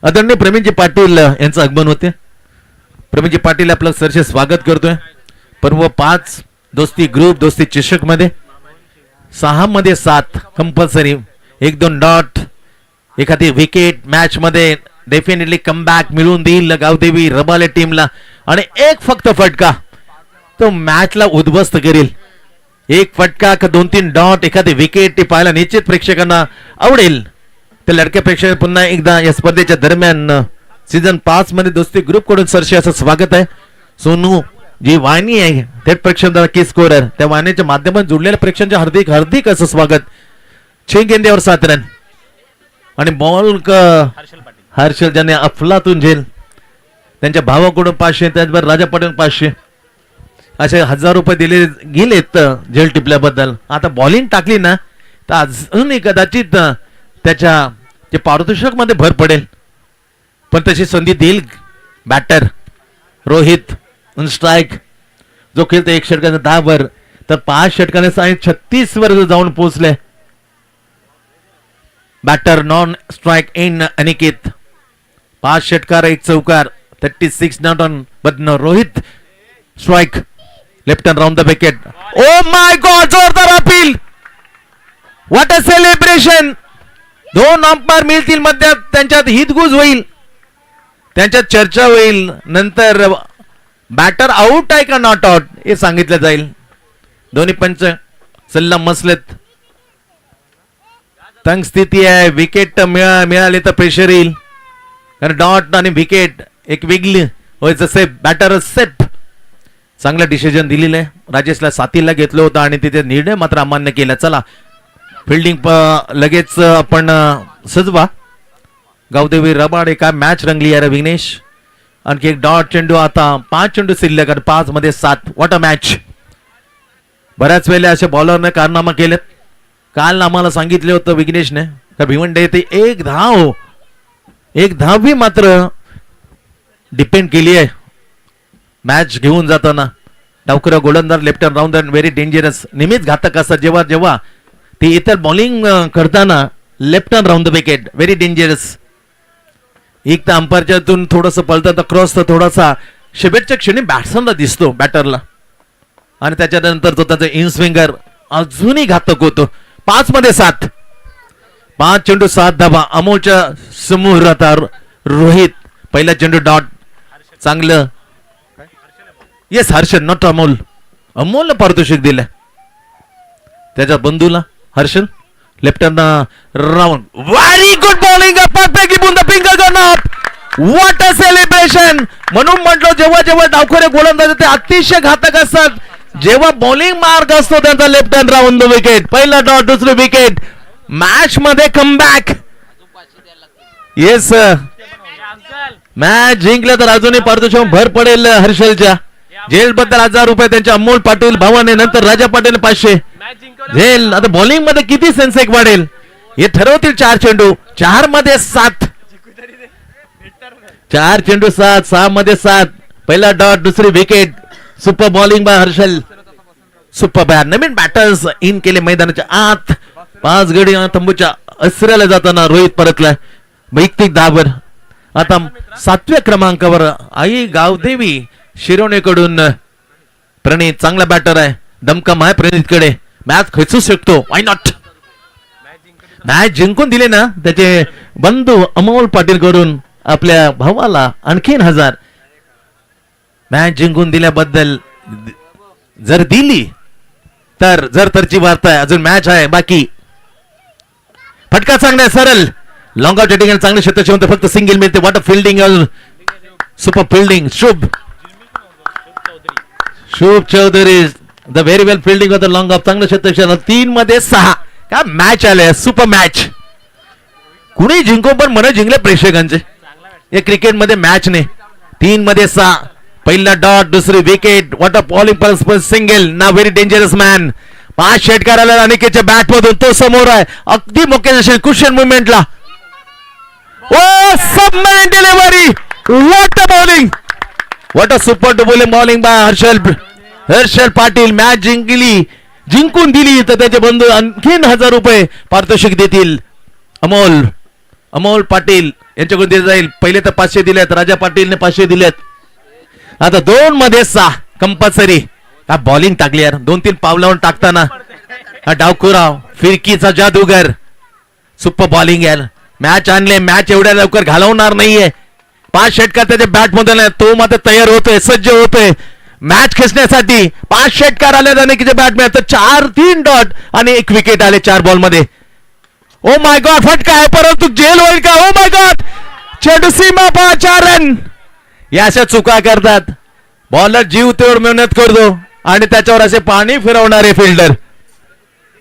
आदरणीय प्रवीणजी पाटील यांचं आगमन होते. प्रवीणजी पाटील आपलं सरसे स्वागत करतोय. पर्व 5 दोस्ती ग्रुप दोस्ती चषक मध्ये 6 मध्ये 7 कंपल्सरी. 1-2 डॉट एखादी विकेट मॅच मध्ये डेफिनेटली कमबॅक मिळून देईल गावदेवी रबाले टीमला. आणि एक फक्त फटका तो मॅचला उद्ध्वस्त करेल. एक फटका का 2-3 डॉट एखादी विकेट ती पाहायला निश्चित प्रेक्षकांना आवडेल. तर लडक्या प्रेक्षक पुन्हा एकदा या स्पर्धेच्या दरम्यान सीझन 5 मध्ये दोस्ती ग्रुप कडून सरसे असं स्वागत आहे. सोनू जी वाहिनी आहे थेट प्रेक्षकांना की स्कोरर त्या वाहिनीच्या माध्यमातून जुडलेल्या प्रेक्षकांचे हार्दिक हार्दिक असं स्वागत. 6 गेंद्यावर 7 रन आणि बॉल हर्षल ज्याने अफलातून झेल त्यांच्या भावाकडून 500 त्याचबरोबर राजा पाटील 500 असे 1000 रुपये दिले गेलेत झेल टिपल्याबद्दल. आता बॉलिंग टाकली ना तर अजूनही कदाचित त्याच्या जे पारितोषिक मध्ये भर पडेल. पण तशी संधी देईल बॅटर रोहित. स्ट्राईक जो खेळतो 1 षटकाने 10 वर तर 5 षटकाने 36 वर जाऊन पोहोचले. Batter non strike in Aniket. 5 षटकार 1 चौकार 36 not on but no Rohit strike. Left and round the wicket. Oh my God जोरदार appeal. What a celebration. 2 umpire मिळतील मध्यात त्यांच्यात हितगुज होईल त्यांच्यात चर्चा होईल. नंतर बॅटर आउट आहे का नॉट आउट हे सांगितलं जाईल. दोन्ही पंच सल्ला मसलेत. तंग स्थिती आहे. विकेट मिळाली तर प्रेशर येईल कारण डॉट आणि विकेट एक वेगळी व्हायचं. Safe batter safe. चांगलं डिसिजन दिलेलं आहे. राजेशला साथीला घेतलं होतं आणि तिथे निर्णय मात्र अमान्य केला. चला फिल्डिंग लगेच आपण सजवा. गावदेवी रबाडे काय मॅच रंगली आहे विघ्नेश. आणखी एक डॉट चेंडू. आता 5 चेंडू शिल्लक 5 मध्ये 7. What a match. बऱ्याच वेळेला असे बॉलरने कारनामा केलेत. काल आम्हाला सांगितले होतं विघ्नेशने का भिवंडे ते 1 धाव 1 धाव मात्र डिपेंड केली आहे मॅच घेऊन जाताना. डावकर गोलंदाज left and round and very dangerous. नेहमीच घातक असतात जेव्हा जेव्हा ते इतर बॉलिंग करताना. Left and round the wicket very dangerous. एक तर अंपायरच्यातून थोडंसं पळतं तर क्रॉस तर थोडासा शेवटच्या क्षणी बॅट्समनला दिसतो बॅटरला आणि त्याच्यानंतर तो त्याचा इन स्विंगर अजूनही घातक होतो. 5 मध्ये 7. 5 चेंडू 7 धावा. अमोलच्या समोर आता रोहित. पहिला चेंडू डॉट. चांगलं. Yes Harshal not Amol. अमोलला पारितोषिक दिलं त्याच्या बंधूला Harshal. Left hand round. Very good bowling. Perfectly बुंदा finger gun up. What a celebration. म्हणून म्हटलं जेव्हा जेव्हा डावखोरे गोलंदाज ते अतिशय घातक असतात. जेव्हा बॉलिंग मार्ग असतो त्यांचा left hand round the wicket. पहिला डॉट दुसरी विकेट. मॅच मध्ये कमबॅक. येस मॅच जिंकलं तर अजूनही पारितोषिक भर पडेल हर्षलच्या. झेल बद्दल 1000 रुपये त्यांच्या अमोल पाटील भावाने. नंतर राजा पाटील 500. झेल आता बॉलिंग मध्ये किती सेन्सेक वाढेल हे ठरवतील. 4 चेंडू 4 मध्ये 7. 4 चेंडू 7. 6 मध्ये 7. पहिला डॉट दुसरी wicket. Super bowling by Harshal. Super bat. Naveen batters in केले मैदानाच्या आत. 5 गडी तंबूच्या असऱ्याला जाताना रोहित परतलाय वैयक्तिक धावर. आता 7व्या क्रमांकावर आई गावदेवी शिरोणेकडून प्रणित. चांगला बॅटर आहे. दमकम आहे प्रणितकडे. मॅच खेचू शकतो. Why not. मॅच जिंकून दिले ना त्याचे बंधू अमोल पाटील कडून आपल्या भावाला आणखीन 1000. मॅच जिंकून दिल्याबद्दल जर दिली तर तरची वार्ता आहे. अजून मॅच आहे बाकी. फटका चांगला आहे, सरळ लॉंग आउट रेटिंग चांगले क्षेत्र फक्त सिंगल मिळते. What a fielding, super fielding. Shubh Chaudhari the very well fielding of the long off. चांगलं क्षेत्र 3 मध्ये 6. काय मॅच आले, सुपर मॅच. कुणी जिंको पण मन जिंकले प्रेक्षकांचे. हे क्रिकेटमध्ये मॅच ने 3 मध्ये 6. पहिला डॉट, दुसरी wicket. What a bowling per single. ना व्हेरी डेंजरस मॅन. 5 षटकार आला अनिकेतच्या बॅट मधून. तो समोर आहे अगदी मोके कुशन मुवमेंटला. ओ सबमॅन delivery. What a bowling, what a super डुबोलिंग bowling by Harshal Patil. Match जिंकून दिली तर त्याचे बंधू आणखीन 1000 रुपये पारितोषिक देतील. अमोल पाटील यांच्याकडून दिले जाईल. पहिले तर 500 दिलेत, राजा पाटीलने 500 दिलेत. आता 2 मध्ये 6 कंपल्सरी. का बॉलिंग टाकली यार, 2-3 पावलावर टाकताना हा डावखुराव फिरकीचा जादूगर. सुपर बॉलिंग यार. मॅच आणले, मॅच एवढ्या लवकर घालवणार नाहीये. 5 षटकार त्याच्या बॅट मधून तो मात्र तयार होतोय, सज्ज होतोय मॅच खेचण्यासाठी. 5 षटकार आले अनेकीच्या बॅट मध्ये. 3 डॉट आणि 1 विकेट आले 4 बॉल मध्ये. ओ माय गॉड, फटका आहे परंतु जेल होईल का? ओ माय गॉड, चेंडू सीमा 4 रन. या अशा चुका करतात. बॉलर जीव तेवढ मेहनत करतो आणि त्याच्यावर असे पाणी फिरवणारे फिल्डर.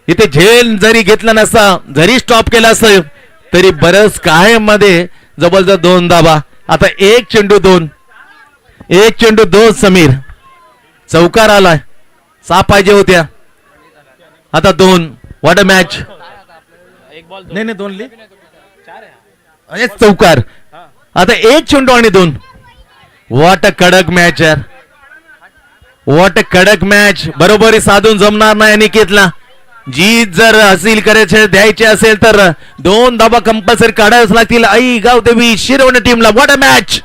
इथे झेल जरी घेतला नसता, जरी स्टॉप केला असतं तरी बरंच काय मध्ये जबरदस्त 2 धावा. आता 1 चेंडू 2 समीर. चौकार आलाय, 6 पाहिजे होत्या. आता 2. What a match. नाही 2 चौकार. आता 1 चेंडू आणि 2. वॉट अ कडक मॅच यार, वॉट अ कडक मॅच. बरोबरी साधून जमणार नाही अनिकेतला. जीत जर हासिल करायचे द्यायचे असेल तर 2 धावा कंपल्सरी काढाव्याच लागतील आई गावदेवी शिरवणे टीमला. वॉट अ मॅच,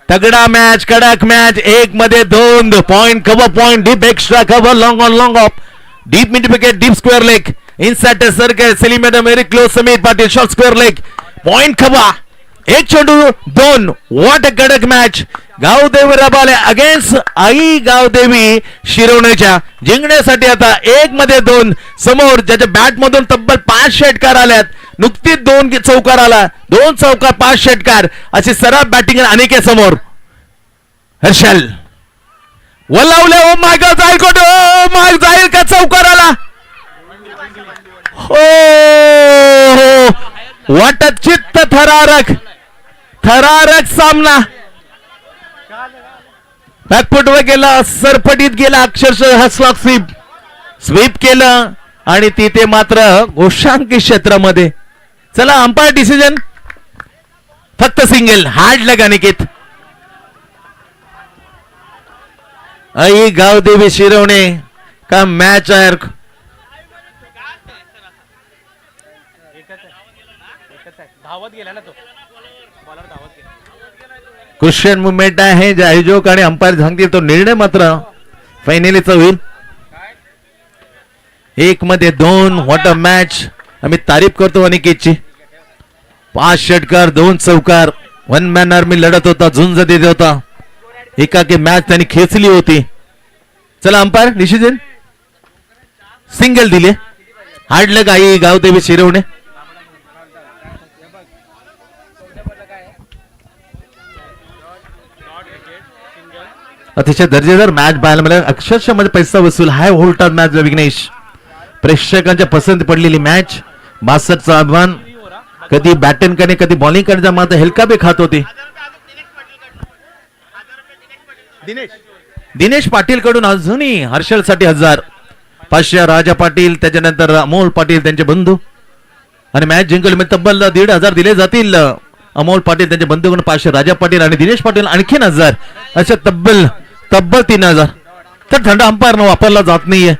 तगडा मॅच, कडक मॅच. 1 मध्ये 2 point, cover point, deep extra cover, long on long off, deep mid wicket, deep square leg, inside circle, सेलिमेट very close, Sameer Patil short square leg, point cover. 1 चेंडू 2. वॉट अ कडक मॅच. गावदेवी रबाले अगेन्स्ट आई गावदेवी शिरवण्याच्या जिंकण्यासाठी आता 1 मध्ये 2 समोर. ज्याच्या बॅट मधून तब्बल 5 षटकार आल्यात. नुकतीच 2 चौकार आला, 2 चौकार 5 षटकार अशी सरळ बॅटिंग अनेके समोर. हर्षल वलावले. ओ माय गॉड, जाईल कोण? ओ माय, जाईल का? चौकार आला. हो, वॉट अ चित्त थरारक सामना. बॅकफुटवर गेला, सरपटीत गेला, अक्षरशः हा स्वीप केलं आणि तिथे मात्र घोषांकी क्षेत्रामध्ये. चला अंपायर डिसिजन. फक्त सिंगल, हार्ड लग अनिकेत. आई गावदेवी शिरवणे का मॅच आहे. धावत गेला ना तो बॉलर, धावत गेला. क्वेश्चन मुवमेंट आहे जे आयोजक आणि अंपायर सांगतील तो निर्णय मात्र फायनलीचा होईल. 1 मध्ये 2. What a match. आम्ही तारीफ करतो अनिकेतची. 5 षटकार, 2 चौकार. 1 मॅन आर्मी लढत होता, झुंज देत होता. एकाकी मॅच त्यांनी खेचली होती. चला अंपायर डिसिजन. सिंगल दिले, हाडलं काही गावदेवी शिरवणे. अतिशय दर्जेदार मॅच पाहायला मिळाला. अक्षरशः म्हणजे पैसा वसूल, हाय व्होल्टेज मॅच. विघ्नेश, प्रेक्षकांच्या पसंत पडलेली मॅच. 62चं आव्हान. कधी बॅटिंग करणे, कधी बॉलिंग करण्याचा मात्र हेलका बी खात होती. दिनेश पाटील कडून अजूनही हर्षल साठी 1000. 500 राजा पाटील, त्याच्यानंतर अमोल पाटील त्यांचे बंधू. आणि मॅच जिंकली तब्बल 1500 दिले जातील. अमोल पाटील त्यांच्या बंधूकडून 500, राजा पाटील आणि दिनेश पाटील आणखीन 1000. अशा तब्बल 3000. तर थंड अंपायर वापरला जात नाहीये.